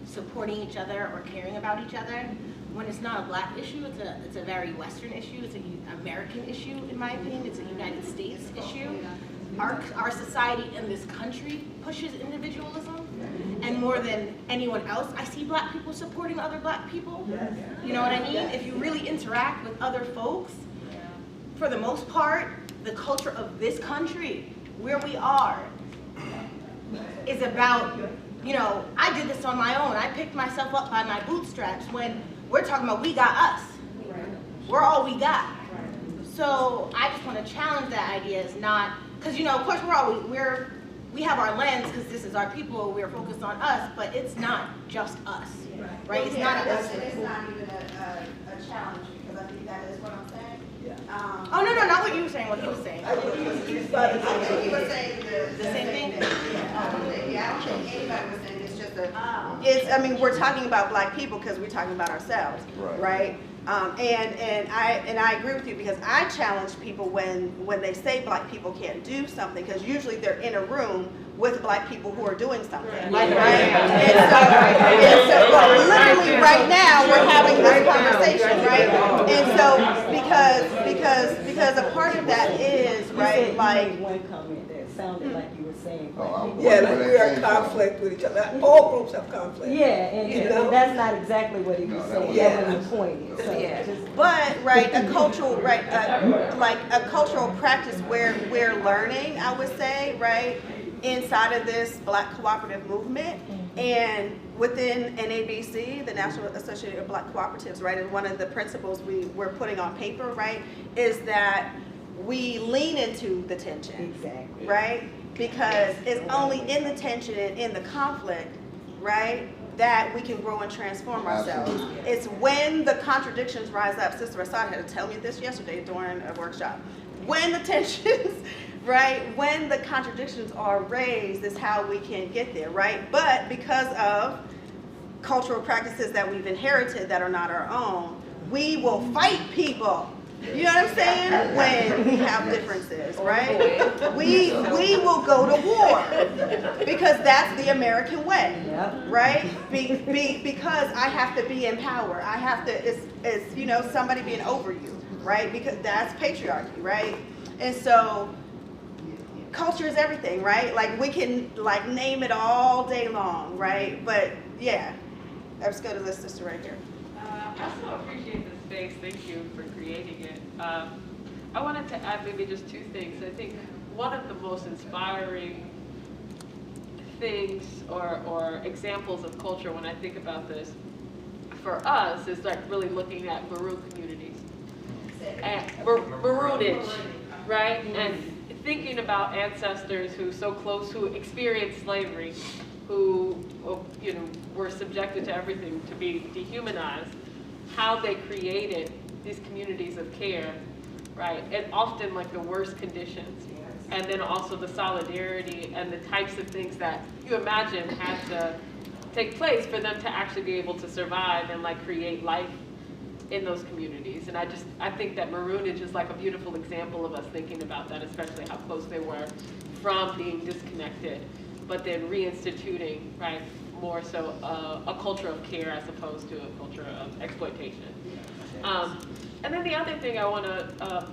Speaker 11: supporting each other or caring about each other. When it's not a Black issue, it's a very Western issue. It's an American issue, in my opinion. It's a United States issue. Our society in this country pushes individualism, and more than anyone else, I see Black people supporting other Black people. You know what I mean? If you really interact with other folks, for the most part, the culture of this country, where we are, is about, you know, I did this on my own. I picked myself up by my bootstraps. When we're talking about we got us. We're all we got. So I just want to challenge that idea. Is not, because, you know, of course we have our lens because this is our people, we're focused on us, but it's not just us, right? It's not us.
Speaker 2: It's not even a challenge, because I think that is what I'm saying.
Speaker 11: Oh, no, not what you were saying, what he was saying.
Speaker 2: I think he was saying the
Speaker 11: same thing?
Speaker 2: I don't think anybody was saying it's just I mean, we're talking about Black people because we're talking about ourselves, right? And I agree with you, because I challenge people when they say Black people can't do something, because usually they're in a room with Black people who are doing something, right? And so well, literally right now we're having this conversation, right? And so because a part of that is, right, like
Speaker 12: one comment that sounded like you were saying.
Speaker 9: Yeah, like we are in conflict with each other. All groups have conflict.
Speaker 12: Yeah, and that's not exactly what he was saying. That's what the point is. So
Speaker 2: but right, a cultural like a cultural practice where we're learning, I would say, right, inside of this Black cooperative movement, and within NABC, the National Association of Black Cooperatives, right, and one of the principles we're putting on paper, right, is that we lean into the tension,
Speaker 12: exactly,
Speaker 2: right, because it's only in the tension and in the conflict, right, that we can grow and transform ourselves. Absolutely. It's when the contradictions rise up. Sister Assad had to tell me this yesterday during a workshop. When the tensions, right, when the contradictions are raised is how we can get there, right? But because of cultural practices that we've inherited that are not our own, we will fight people. You know what I'm saying? When we have differences, right? We will go to war, because that's the American way, right? Because I have to be in power. I have to, it's you know, somebody being over you, right? Because that's patriarchy, right? And so culture is everything, right? Like we can like name it all day long, right? But yeah, let's go to this sister right here.
Speaker 13: I so appreciate the space. Thank you for creating it. I wanted to add maybe just two things. I think one of the most inspiring things or examples of culture when I think about this for us is like really looking at Maroon communities. And Maroonage, right? And thinking about ancestors who so close, who experienced slavery, who you know were subjected to everything, to be dehumanized, how they created these communities of care, right? And often like the worst conditions. And then also the solidarity and the types of things that you imagine had to take place for them to actually be able to survive and like create life in those communities. And I think that Maroonage is like a beautiful example of us thinking about that, especially how close they were from being disconnected, but then reinstituting, right, more so a culture of care as opposed to a culture of exploitation. And then the other thing I want to,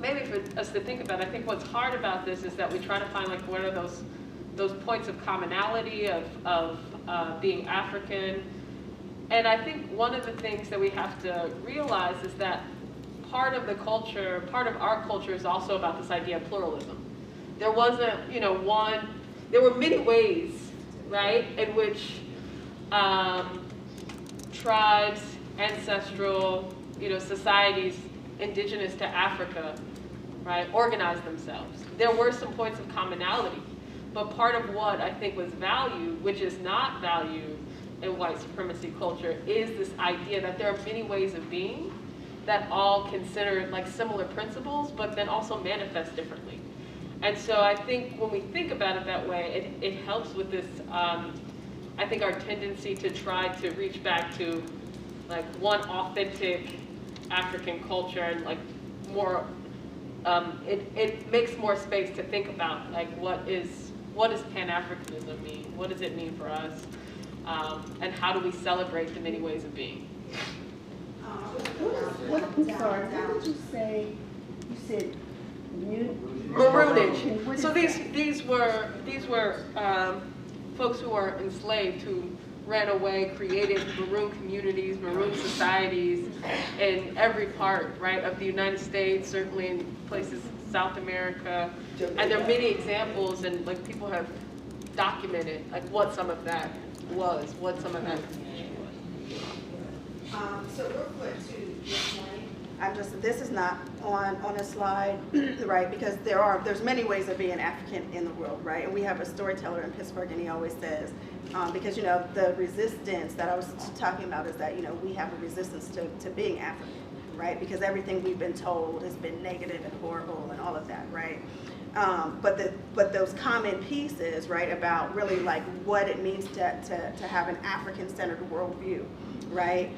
Speaker 13: maybe for us to think about, I think what's hard about this is that we try to find like what are those points of commonality of being African, And I think one of the things that we have to realize is that part of the culture, part of our culture is also about this idea of pluralism. There wasn't, there were many ways, right, in which tribes, ancestral, societies indigenous to Africa, right, organized themselves. There were some points of commonality, but part of what I think was valued, which is not valued in white supremacy culture, is this idea that there are many ways of being that all consider like similar principles, but then also manifest differently. And so I think when we think about it that way, it helps with this, I think our tendency to try to reach back to like one authentic African culture and like more, it makes more space to think about like what does Pan-Africanism mean? What does it mean for us? And how do we celebrate the many ways of being?
Speaker 7: I'm sorry, what did you say? You said
Speaker 13: Maroonage. So these were folks who were enslaved, who ran away, created maroon communities, maroon societies in every part, right, of the United States, certainly in places South America. And there are many examples, and like people have documented like what some of that was, what some of that community was.
Speaker 2: So real quick to your point, this is not on a slide, right? Because there's many ways of being African in the world, right? And we have a storyteller in Pittsburgh, and he always says, because the resistance that I was talking about is that we have a resistance to being African, right? Because everything we've been told has been negative and horrible and all of that, right? But those common pieces, right, about really like what it means to have an African-centered worldview, right?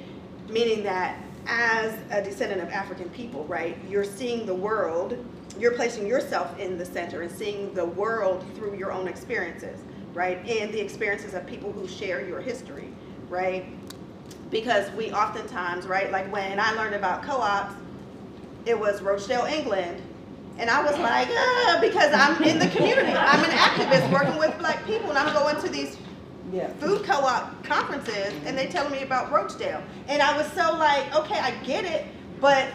Speaker 2: Meaning that as a descendant of African people, right, you're seeing the world, you're placing yourself in the center and seeing the world through your own experiences, right, and the experiences of people who share your history, right? Because we oftentimes, right, like when I learned about co-ops, it was Rochdale, England, and I was like, because I'm in the community, I'm an activist working with Black people, and I'm going to these food co-op conferences, and they telling me about Rochdale, and I was so like, okay, I get it, but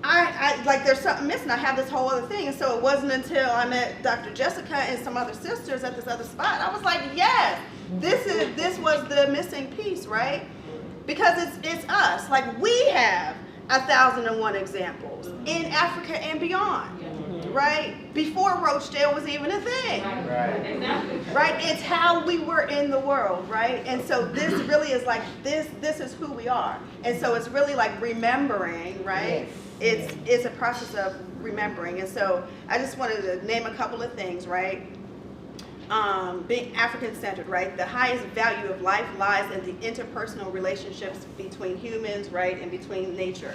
Speaker 2: I like there's something missing. I have this whole other thing, and so it wasn't until I met Dr. Jessica and some other sisters at this other spot, I was like, yes, this was the missing piece, right? Because it's us. Like we have 1,001 examples in Africa and beyond. Right? Before Rochdale was even a thing. Right? It's how we were in the world, right? And so this really is like, this is who we are. And so it's really like remembering, right? It's a process of remembering. And so I just wanted to name a couple of things, right? Being African-centered, right? The highest value of life lies in the interpersonal relationships between humans, right? And between nature.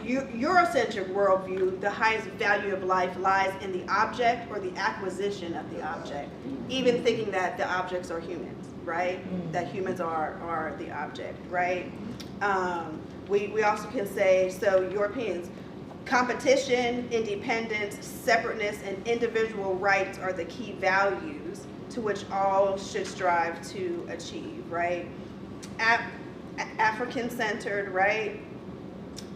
Speaker 2: Eurocentric worldview, the highest value of life lies in the object or the acquisition of the object, even thinking that the objects are humans, right? That humans are the object, right? We also can say, so Europeans, competition, independence, separateness, and individual rights are the key values to which all should strive to achieve, right? African-centered, right?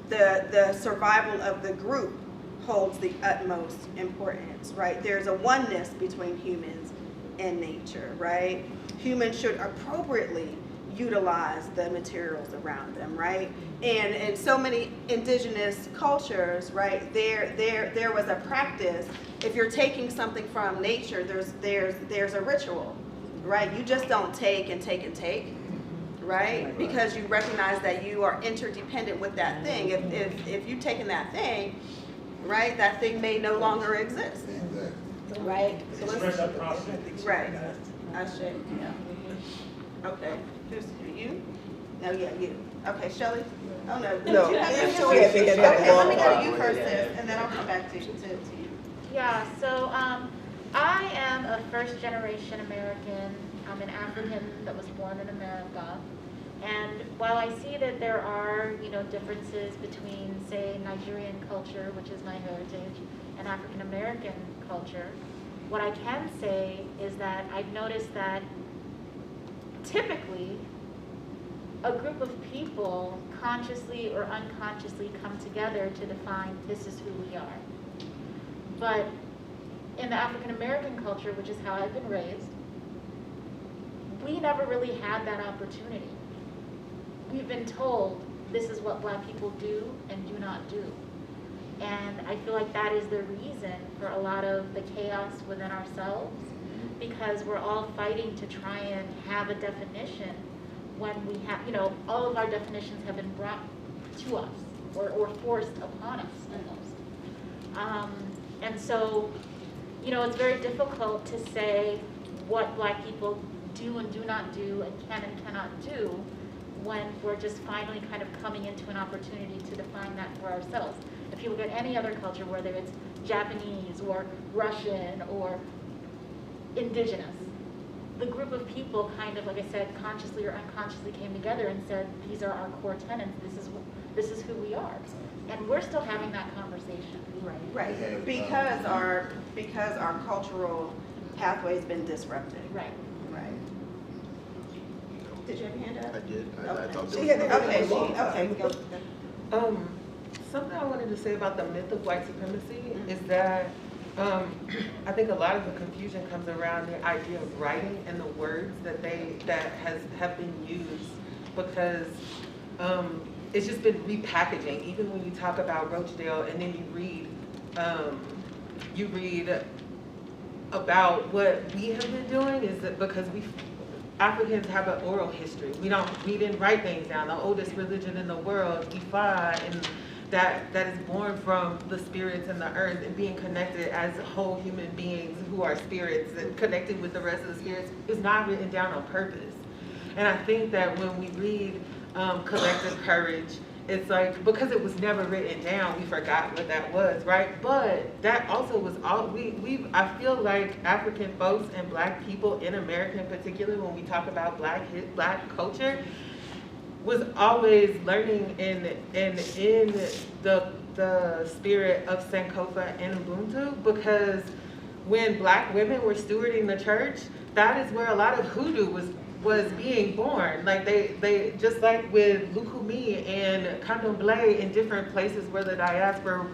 Speaker 2: The survival of the group holds the utmost importance, right? There's a oneness between humans and nature, right? Humans should appropriately utilize the materials around them, right? And in so many indigenous cultures, right, there was a practice. If you're taking something from nature, there's a ritual, right? You just don't take and take and take. Right? Because you recognize that you are interdependent with that thing. If you've taken that thing, right, that thing may no longer exist. Exactly. Right? So right. I should, yeah. Okay. Who's you? No, yeah, you. Okay, Shelley? Oh, no.
Speaker 9: No.
Speaker 2: You have okay, let me go to you first, sis, and then I'll come back to you.
Speaker 14: Yeah, so I am a first-generation American. I'm an African that was born in America. And while I see that there are, differences between, say, Nigerian culture, which is my heritage, and African American culture, what I can say is that I've noticed that typically a group of people consciously or unconsciously come together to define this is who we are. But in the African American culture, which is how I've been raised, we never really had that opportunity. We've been told this is what Black people do and do not do. And I feel like that is the reason for a lot of the chaos within ourselves, because we're all fighting to try and have a definition when we have, you know, all of our definitions have been brought to us or forced upon us almost. And so, you know, it's very difficult to say what Black people do and do not do and can and cannot do when we're just finally kind of coming into an opportunity to define that for ourselves. If you look at any other culture, whether it's Japanese or Russian or indigenous, the group of people kind of, like I said, consciously or unconsciously came together and said, these are our core tenets, this is who we are. And we're still having that conversation.
Speaker 2: Right, because our cultural pathway's been disrupted.
Speaker 14: Right.
Speaker 2: Right. Did you have your hand up?
Speaker 6: I did.
Speaker 2: Okay.
Speaker 6: I thought
Speaker 2: She
Speaker 6: there
Speaker 2: had
Speaker 6: was
Speaker 2: it. Okay, go.
Speaker 12: Something I wanted to say about the myth of white supremacy is that I think a lot of the confusion comes around the idea of writing and the words that have been used, because it's just been repackaging. Even when you talk about Rochdale and then you read about what we have been doing, is that because Africans have an oral history. We didn't write things down. The oldest religion in the world, Ifa, and that is born from the spirits and the earth and being connected as whole human beings who are spirits and connected with the rest of the spirits, is not written down on purpose. And I think that when we read Collective Courage, it's like, because it was never written down, we forgot what that was, right? But that also was all, I feel like African folks and Black people in America in particular, when we talk about Black culture, was always learning in the spirit of Sankofa and Ubuntu, because when Black women were stewarding the church, that is where a lot of hoodoo was being born. Like they just like with Lukumi and Candomblé in different places where the diaspora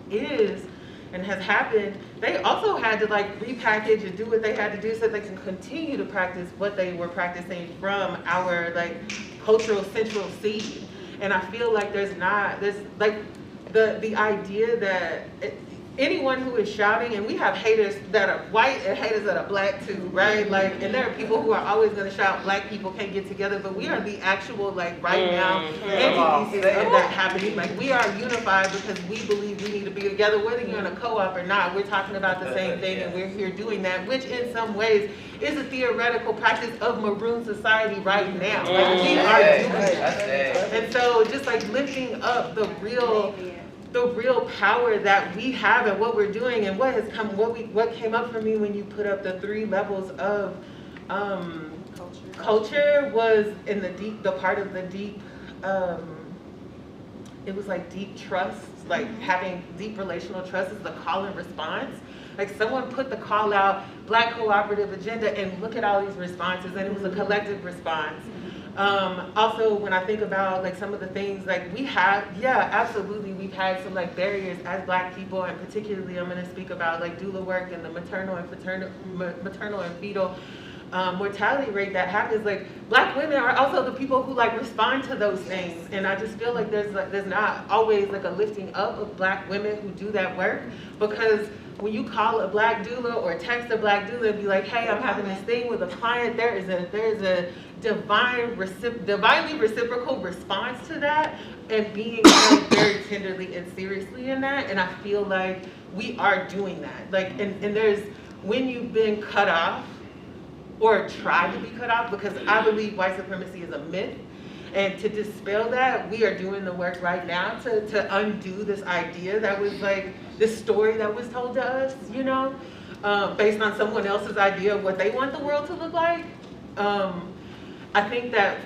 Speaker 12: is and has happened, they also had to like repackage and do what they had to do so they can continue to practice what they were practicing from our like cultural central seed. And I feel like there's like the idea that anyone who is shouting, and we have haters that are white and haters that are Black too, right? Like, and there are people who are always going to shout Black people can't get together, but we are the actual, like, right now entities of that happening. Like, we are unified because we believe we need to be together, whether you're in a co-op or not. We're talking about the same thing, and we're here doing that, which in some ways is a theoretical practice of maroon society right now. Like, we are doing it. And so just like lifting up the real power that we have and what we're doing, and what came up for me when you put up the 3 levels of culture was in the part of the deep, it was like deep trust, like having deep relational trust is the call and response. Like someone put the call out, Black cooperative agenda, and look at all these responses, and it was a collective response. Also, when I think about like some of the things like we have, yeah, absolutely, we've had some like barriers as Black people, and particularly I'm going to speak about like doula work and the maternal and fetal mortality rate that happens. Like Black women are also the people who like respond to those things, and I just feel like there's not always like a lifting up of Black women who do that work, because when you call a Black doula or text a Black doula and be like, hey, I'm having this thing with a client, there is a divinely reciprocal response to that, and being held very tenderly and seriously in that. And I feel like we are doing that. Like, and there's, when you've been cut off or try to be cut off, because I believe white supremacy is a myth, and to dispel that, we are doing the work right now to undo this idea that was like, this story that was told to us, you know, based on someone else's idea of what they want the world to look like. I think that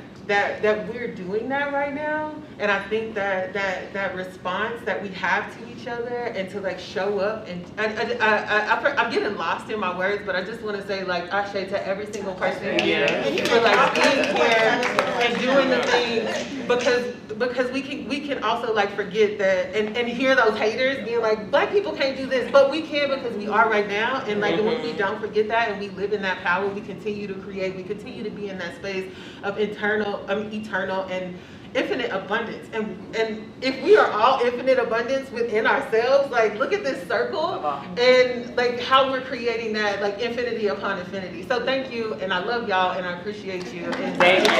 Speaker 12: we're doing that right now, And I think that response that we have to each other and to like show up, and I'm getting lost in my words, but I just want to say like ashe to every single person here for like being here and doing the thing, because we can also like forget that and hear those haters being like black people can't do this, but we can because we are right now. And like when we don't forget that and we live in that power, we continue to create, we continue to be in that space of eternal and infinite abundance. And if we are all infinite abundance within ourselves, like look at this circle and like how we're creating that like infinity upon infinity. So thank you, and I love y'all, and I appreciate you. And thank you.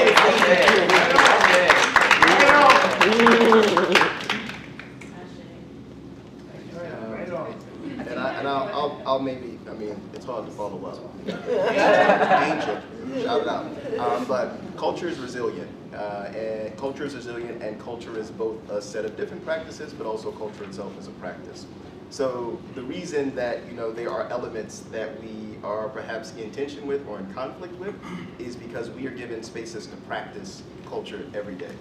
Speaker 6: And I'll maybe, I mean, it's hard to follow up. Ancient, shout it out. But culture is resilient. And culture is resilient, and culture is both a set of different practices, but also culture itself is a practice. So the reason that there are elements that we are perhaps in tension with or in conflict with is because we are given spaces to practice culture every day.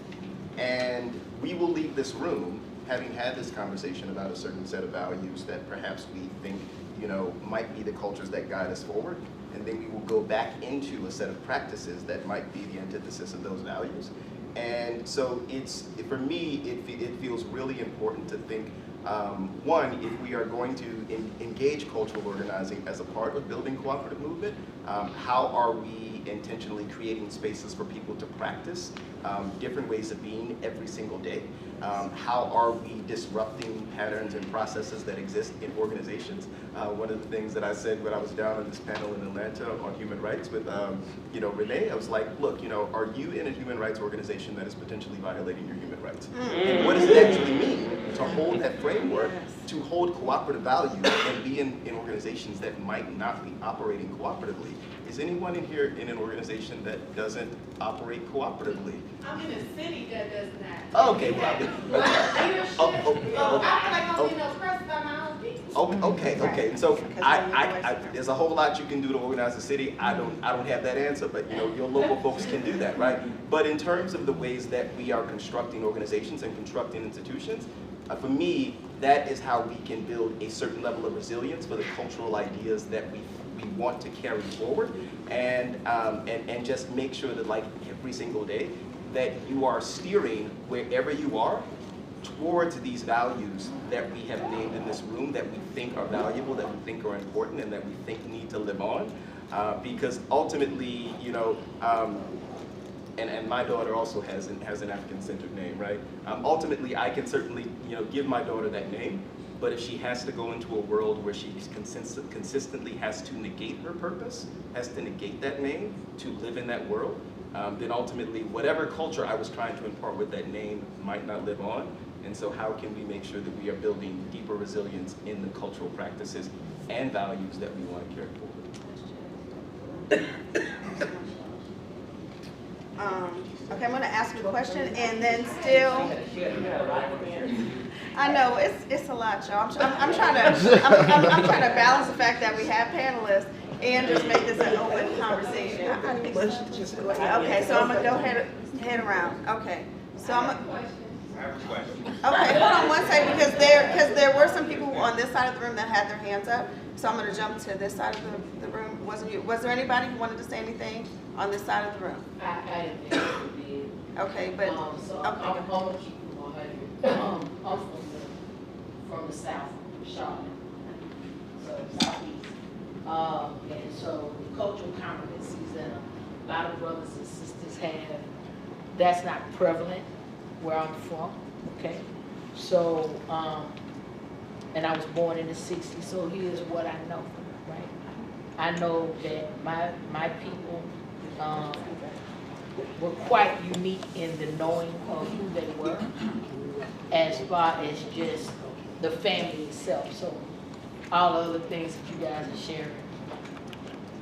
Speaker 6: And we will leave this room having had this conversation about a certain set of values that perhaps we think might be the cultures that guide us forward. And then we will go back into a set of practices that might be the antithesis of those values. And so for me, it feels really important to think, one, if we are going to engage cultural organizing as a part of building cooperative movement, how are we intentionally creating spaces for people to practice different ways of being every single day? How are we disrupting patterns and processes that exist in organizations? One of the things that I said when I was down on this panel in Atlanta on human rights with Renee, I was like, look, are you in a human rights organization that is potentially violating your human rights? And what does it actually mean to hold that framework, to hold cooperative value and be in organizations that might not be operating cooperatively? Is anyone in here in an organization that doesn't operate cooperatively?
Speaker 11: I'm in a city that does not.
Speaker 6: Okay, well, okay. So there's a whole lot you can do to organize a city. I don't have that answer, but your local folks can do that, right? But in terms of the ways that we are constructing organizations and constructing institutions, for me, that is how we can build a certain level of resilience for the cultural ideas that we want to carry forward, and just make sure that like every single day that you are steering wherever you are towards these values that we have named in this room, that we think are valuable, that we think are important, and that we think need to live on. Because ultimately, and my daughter also has an African-centered name, right? Ultimately, I can certainly give my daughter that name, but if she has to go into a world where she consistently has to negate her purpose, has to negate that name to live in that world, then ultimately whatever culture I was trying to impart with that name might not live on. And so how can we make sure that we are building deeper resilience in the cultural practices and values that we want to carry forward?
Speaker 2: Okay, I'm going to ask you a question, and then still. I know it's a lot, y'all. I'm trying to balance the fact that we have panelists and just make this an open conversation. Okay, so I'm gonna go head around. Okay, so I have a question. Okay, hold on one second, because there were some people on this side of the room that had their hands up. So I'm gonna jump to this side of the room. Wasn't you? Was there anybody who wanted to say anything on this side of the room?
Speaker 15: I didn't.
Speaker 2: Okay, but
Speaker 15: so
Speaker 2: okay.
Speaker 15: I'm gonna keep it 100. I'm from the south, Charlotte, so southeast. And so the cultural competencies that a lot of brothers and sisters have, that's not prevalent where I'm from. Okay, so and I was born in the '60s, so here's what I know. Right, I know that my people were quite unique in the knowing of who they were, as far as just the family itself. So all the other things that you guys are sharing,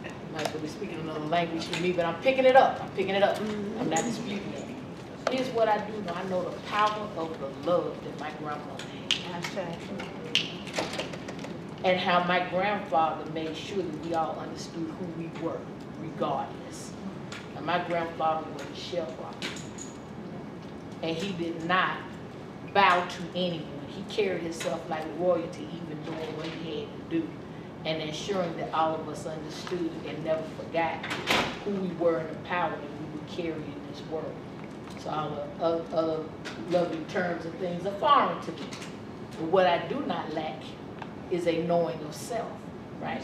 Speaker 15: you might as well be speaking another language to me, but I'm picking it up. I'm not disputing it. Here's what I do know. I know the power of the love that my grandmother had. And how my grandfather made sure that we all understood who we were, regardless. And my grandfather was a sharecropper. and he did not bow to anyone. He carried himself like royalty, even doing what he had to do, and ensuring that all of us understood and never forgot who we were and the power that we would carry in this world. So all the other lovely terms and things are foreign to me. But what I do not lack is a knowing of self, right?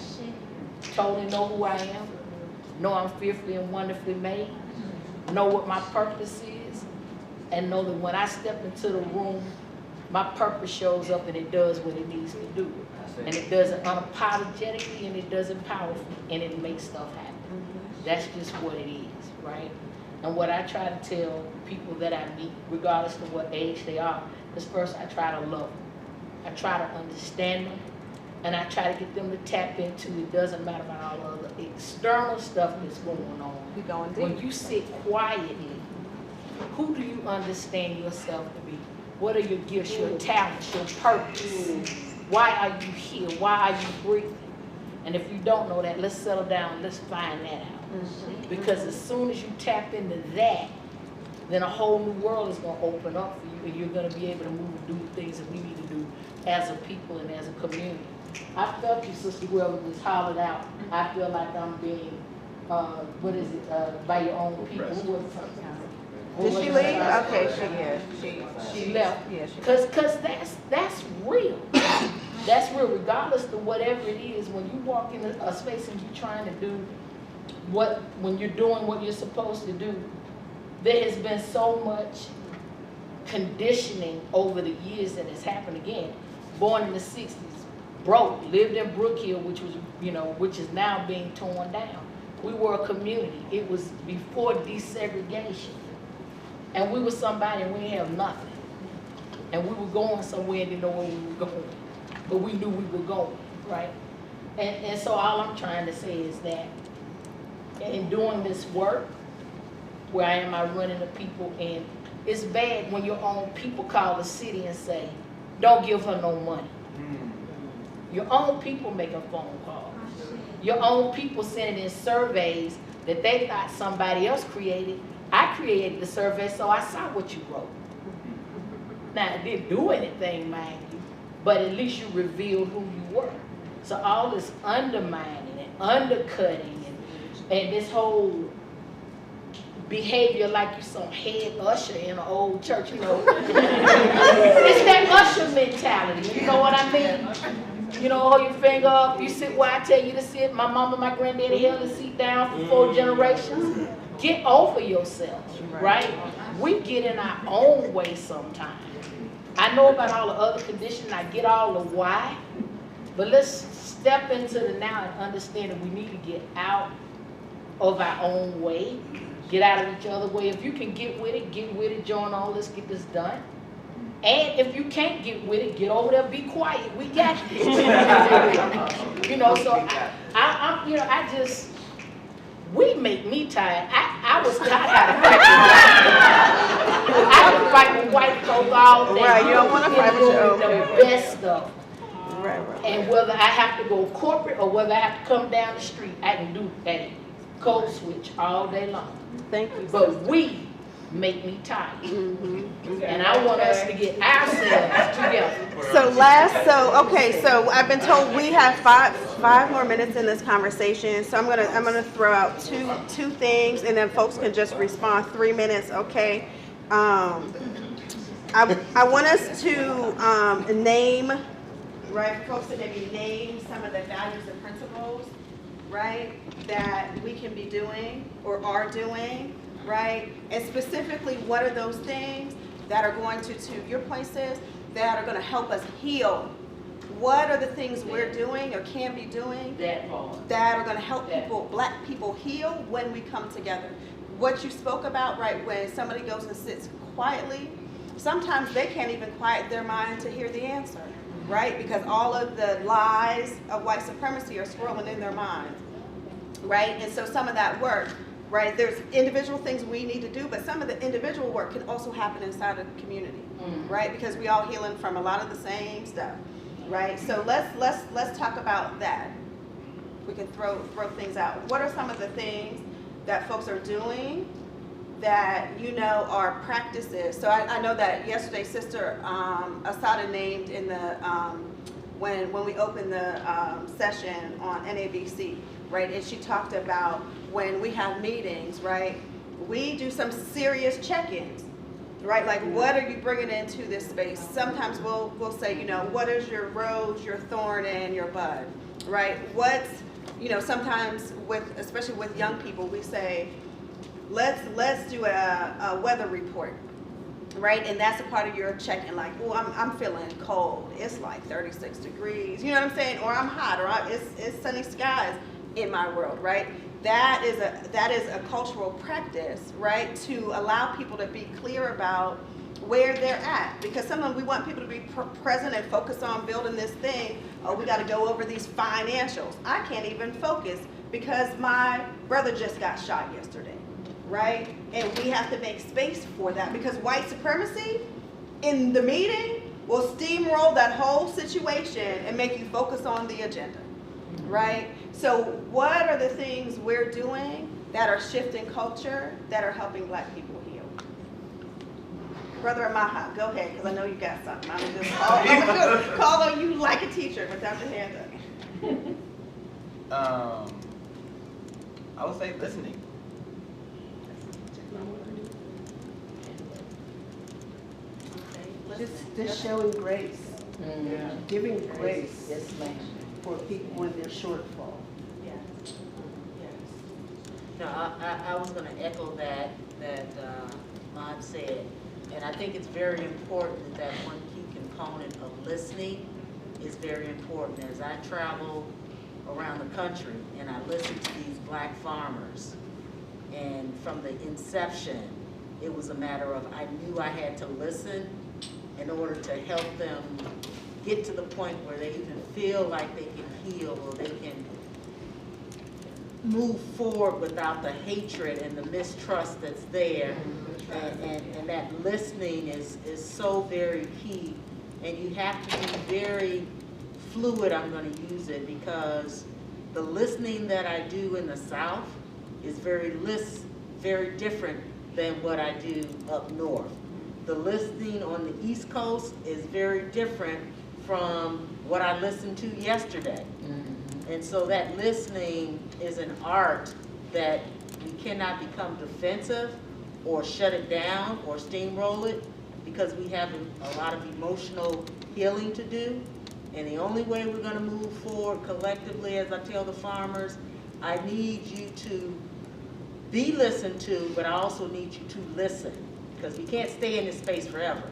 Speaker 15: Totally know who I am, know I'm fearfully and wonderfully made, know what my purpose is, and know that when I step into the room, my purpose shows up and it does what it needs to do. And it does it unapologetically, and it does it powerfully, and it makes stuff happen. That's just what it is, right? And what I try to tell people that I meet, regardless of what age they are, is first I try to love them. I try to understand them, and I try to get them to tap into, it doesn't matter about all the other external stuff that's going on.
Speaker 2: You're going deep.
Speaker 15: When you sit quietly, who do you understand yourself to be? What are your gifts, your talents, your purpose? Why are you here? Why are you breathing? And if you don't know that, let's settle down, let's find that out. Because as soon as you tap into that, then a whole new world is going to open up for you, and you're going to be able to move and do the things that we need to do as a people and as a community. I felt you, Sister Whoever was hollered out. I feel like I'm being, by your own people. Who was it?
Speaker 2: Did she leave? Okay,
Speaker 15: she left.
Speaker 2: Yeah,
Speaker 15: Cause that's real. That's real, regardless of whatever it is. When you walk in a space and you're trying to do when you're doing what you're supposed to do, there has been so much conditioning over the years that has happened. Again, born in the 60s, broke, lived in Brookhill, which is now being torn down. We were a community. It was before desegregation. And we were somebody and we didn't have nothing. And we were going somewhere and didn't know where we were going. But we knew we were going, right? And so all I'm trying to say is that in doing this work, where I am, I run into people, and it's bad when your own people call the city and say, don't give her no money. Your own people making phone calls. Your own people sending in surveys that they thought somebody else created. I created the survey, so I saw what you wrote. Now, it didn't do anything, mind you, but at least you revealed who you were. So all this undermining and undercutting and this whole behavior like you some head usher in an old church, It's that usher mentality, you know what I mean? Hold your finger up, you sit where I tell you to sit. My mama and my granddaddy held the seat down for 4 generations. Get over yourself, right? We get in our own way sometimes. I know about all the other conditions, I get all the why, but let's step into the now and understand that we need to get out of our own way, get out of each other's way. If you can get with it, join on, let's get this done. And if you can't get with it, get over there, be quiet, we got you. So I just, we make me tired. I was taught how to fight. I can fight with white folks all day.
Speaker 2: Right, you don't want to fight with your own
Speaker 15: people. The best stuff. Right. And whether I have to go corporate or whether I have to come down the street, I can do that. Code switch all day long.
Speaker 2: Thank you.
Speaker 15: But we make me tired. And I want us to get ourselves together.
Speaker 2: So I've been told we have five more minutes in this conversation. So I'm gonna throw out two things, and then folks can just respond 3 minutes. Okay. I want us to name, right? Folks to maybe name some of the values and principles, right, that we can be doing or are doing. Right? And specifically, what are those things that are going to your places, that are going to help us heal? What are the things we're doing or can be doing that are going to help black people heal when we come together? What you spoke about, right, when somebody goes and sits quietly, sometimes they can't even quiet their mind to hear the answer, right? Because all of the lies of white supremacy are swirling in their minds, right? And so some of that work, right, there's individual things we need to do, but some of the individual work can also happen inside of the community, right? Because we all healing from a lot of the same stuff, right? So let's talk about that. We can throw things out. What are some of the things that folks are doing that you know are practices. So I know that yesterday Sister Asada named in the, when we opened the session on NABC, right? And she talked about when we have meetings, right? We do some serious check-ins, right? Like, what are you bringing into this space? Sometimes we'll say, you know, what is your rose, your thorn, and your bud, right? What's, you know, sometimes especially with young people, we say, let's do a weather report, right? And that's a part of your check-in, like, oh, I'm feeling cold. It's like 36 degrees, you know what I'm saying? Or I'm hot, or it's sunny skies in my world, right? That is a cultural practice, right? To allow people to be clear about where they're at. Because sometimes we want people to be present and focus on building this thing. Oh, we got to go over these financials. I can't even focus because my brother just got shot yesterday, right? And we have to make space for that, because white supremacy in the meeting will steamroll that whole situation and make you focus on the agenda, right? So what are the things we're doing that are shifting culture, that are helping Black people heal? Brother Amaha, go ahead, because I know you got something. I'm just call on you like a teacher without your hand
Speaker 5: up. I would say listening.
Speaker 7: Just showing grace, giving grace,
Speaker 15: Yes, ma'am.
Speaker 7: for people when they're shortfall.
Speaker 15: Yes. No, I was going to echo that Maud said, and I think it's very important that one key component of listening is very important. As I travel around the country and I listen to these Black farmers, and from the inception, it was a matter of I knew I had to listen in order to help them get to the point where they even feel like they can heal, or they can move forward without the hatred and the mistrust that's there. And that listening is so very key. And you have to be very fluid, I'm going to use it, because the listening that I do in the South is very different than what I do up north. The listening on the East Coast is very different from what I listened to yesterday. And so that listening is an art that we cannot become defensive or shut it down or steamroll it, because we have a lot of emotional healing to do. And the only way we're going to move forward collectively, as I tell the farmers, I need you to be listened to, but I also need you to listen, because we can't stay in this space forever.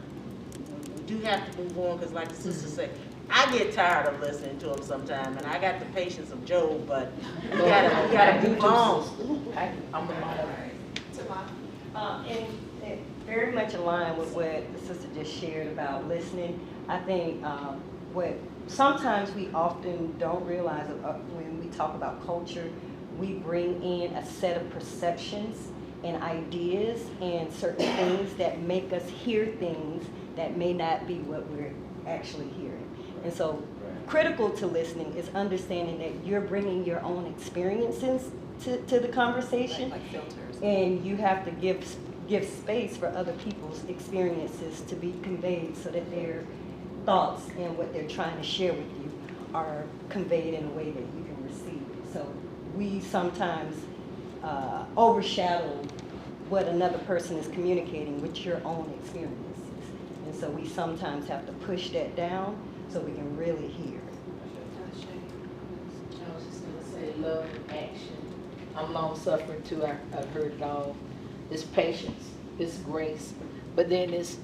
Speaker 15: We do have to move on, because like the sister said, I get tired of listening to them sometimes, and I got the patience of Job, but we gotta move on.
Speaker 16: I'm the moderator. And very much aligned with what the sister just shared about listening. I think what sometimes we often don't realize when we talk about culture, we bring in a set of perceptions and ideas and certain things that make us hear things that may not be what we're actually hearing. And so critical to listening is understanding that you're bringing your own experiences to the conversation,
Speaker 2: like filters.
Speaker 16: And you have to give space for other people's experiences to be conveyed, so that their thoughts and what they're trying to share with you are conveyed in a way that you can receive it. So we sometimes overshadow what another person is communicating with your own experiences. And so we sometimes have to push that down so we can really hear.
Speaker 15: I was just going to say love and action. I'm long-suffering too. I've heard it all. It's patience, it's grace, but then it's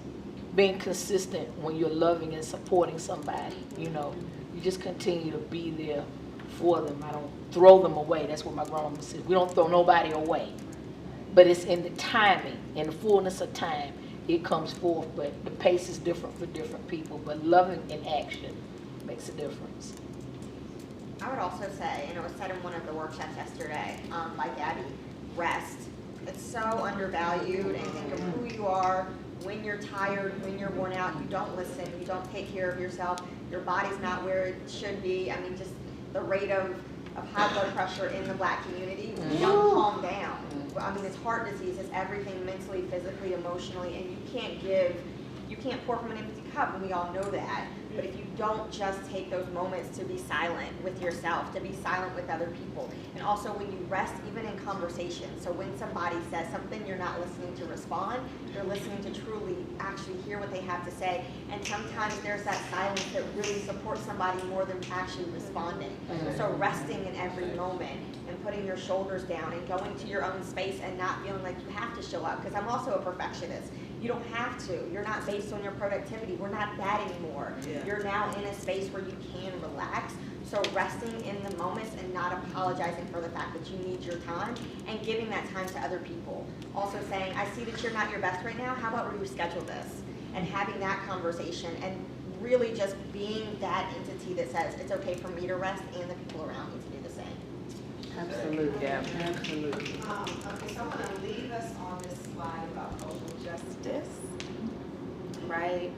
Speaker 15: being consistent when you're loving and supporting somebody. You know, you just continue to be there for them. I don't throw them away. That's what my grandma said. We don't throw nobody away. But it's in the timing, in the fullness of time, it comes forth. But the pace is different for different people. But loving in action makes a difference.
Speaker 17: I would also say, and it was said in one of the workshops yesterday by Gabby, rest. It's so undervalued, and think of who you are when you're tired, when you're worn out. You don't listen, you don't take care of yourself. Your body's not where it should be. I mean, just the rate of high blood pressure in the Black community. We don't calm down. I mean, mean, it's heart disease, it's everything mentally, physically, emotionally, and you can't pour from an empty cup, and we all know that. But if you don't just take those moments to be silent with yourself, to be silent with other people, and also when you rest, even in conversation. So when somebody says something, you're not listening to respond, you're listening to truly actually hear what they have to say. And sometimes there's that silence that really supports somebody more than actually responding. So resting in every moment and putting your shoulders down and going to your own space and not feeling like you have to show up. Because I'm also a perfectionist. You don't have to. You're not based on your productivity. We're not that anymore. You're now in a space where you can relax. So resting in the moments and not apologizing for the fact that you need your time and giving that time to other people. Also saying, I see that you're not your best right now. How about we reschedule this? And having that conversation and really just being that entity that says it's okay for me to rest and the people around me to do the same.
Speaker 7: Absolutely, absolutely.
Speaker 2: Okay, so I'm gonna leave us on this slide about cultural justice, right?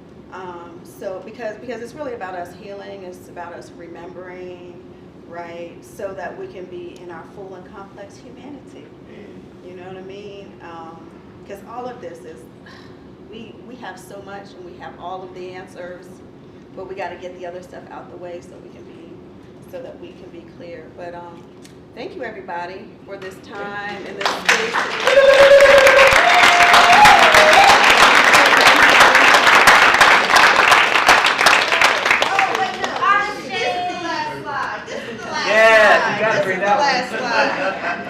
Speaker 2: So because it's really about us healing, it's about us remembering, right? So that we can be in our full and complex humanity. You know what I mean? Because all of this is, we have so much and we have all of the answers, but we got to get the other stuff out the way so that we can be clear. But thank you everybody for this time and this space.
Speaker 5: Yeah, you gotta bring that one.
Speaker 2: Last slide.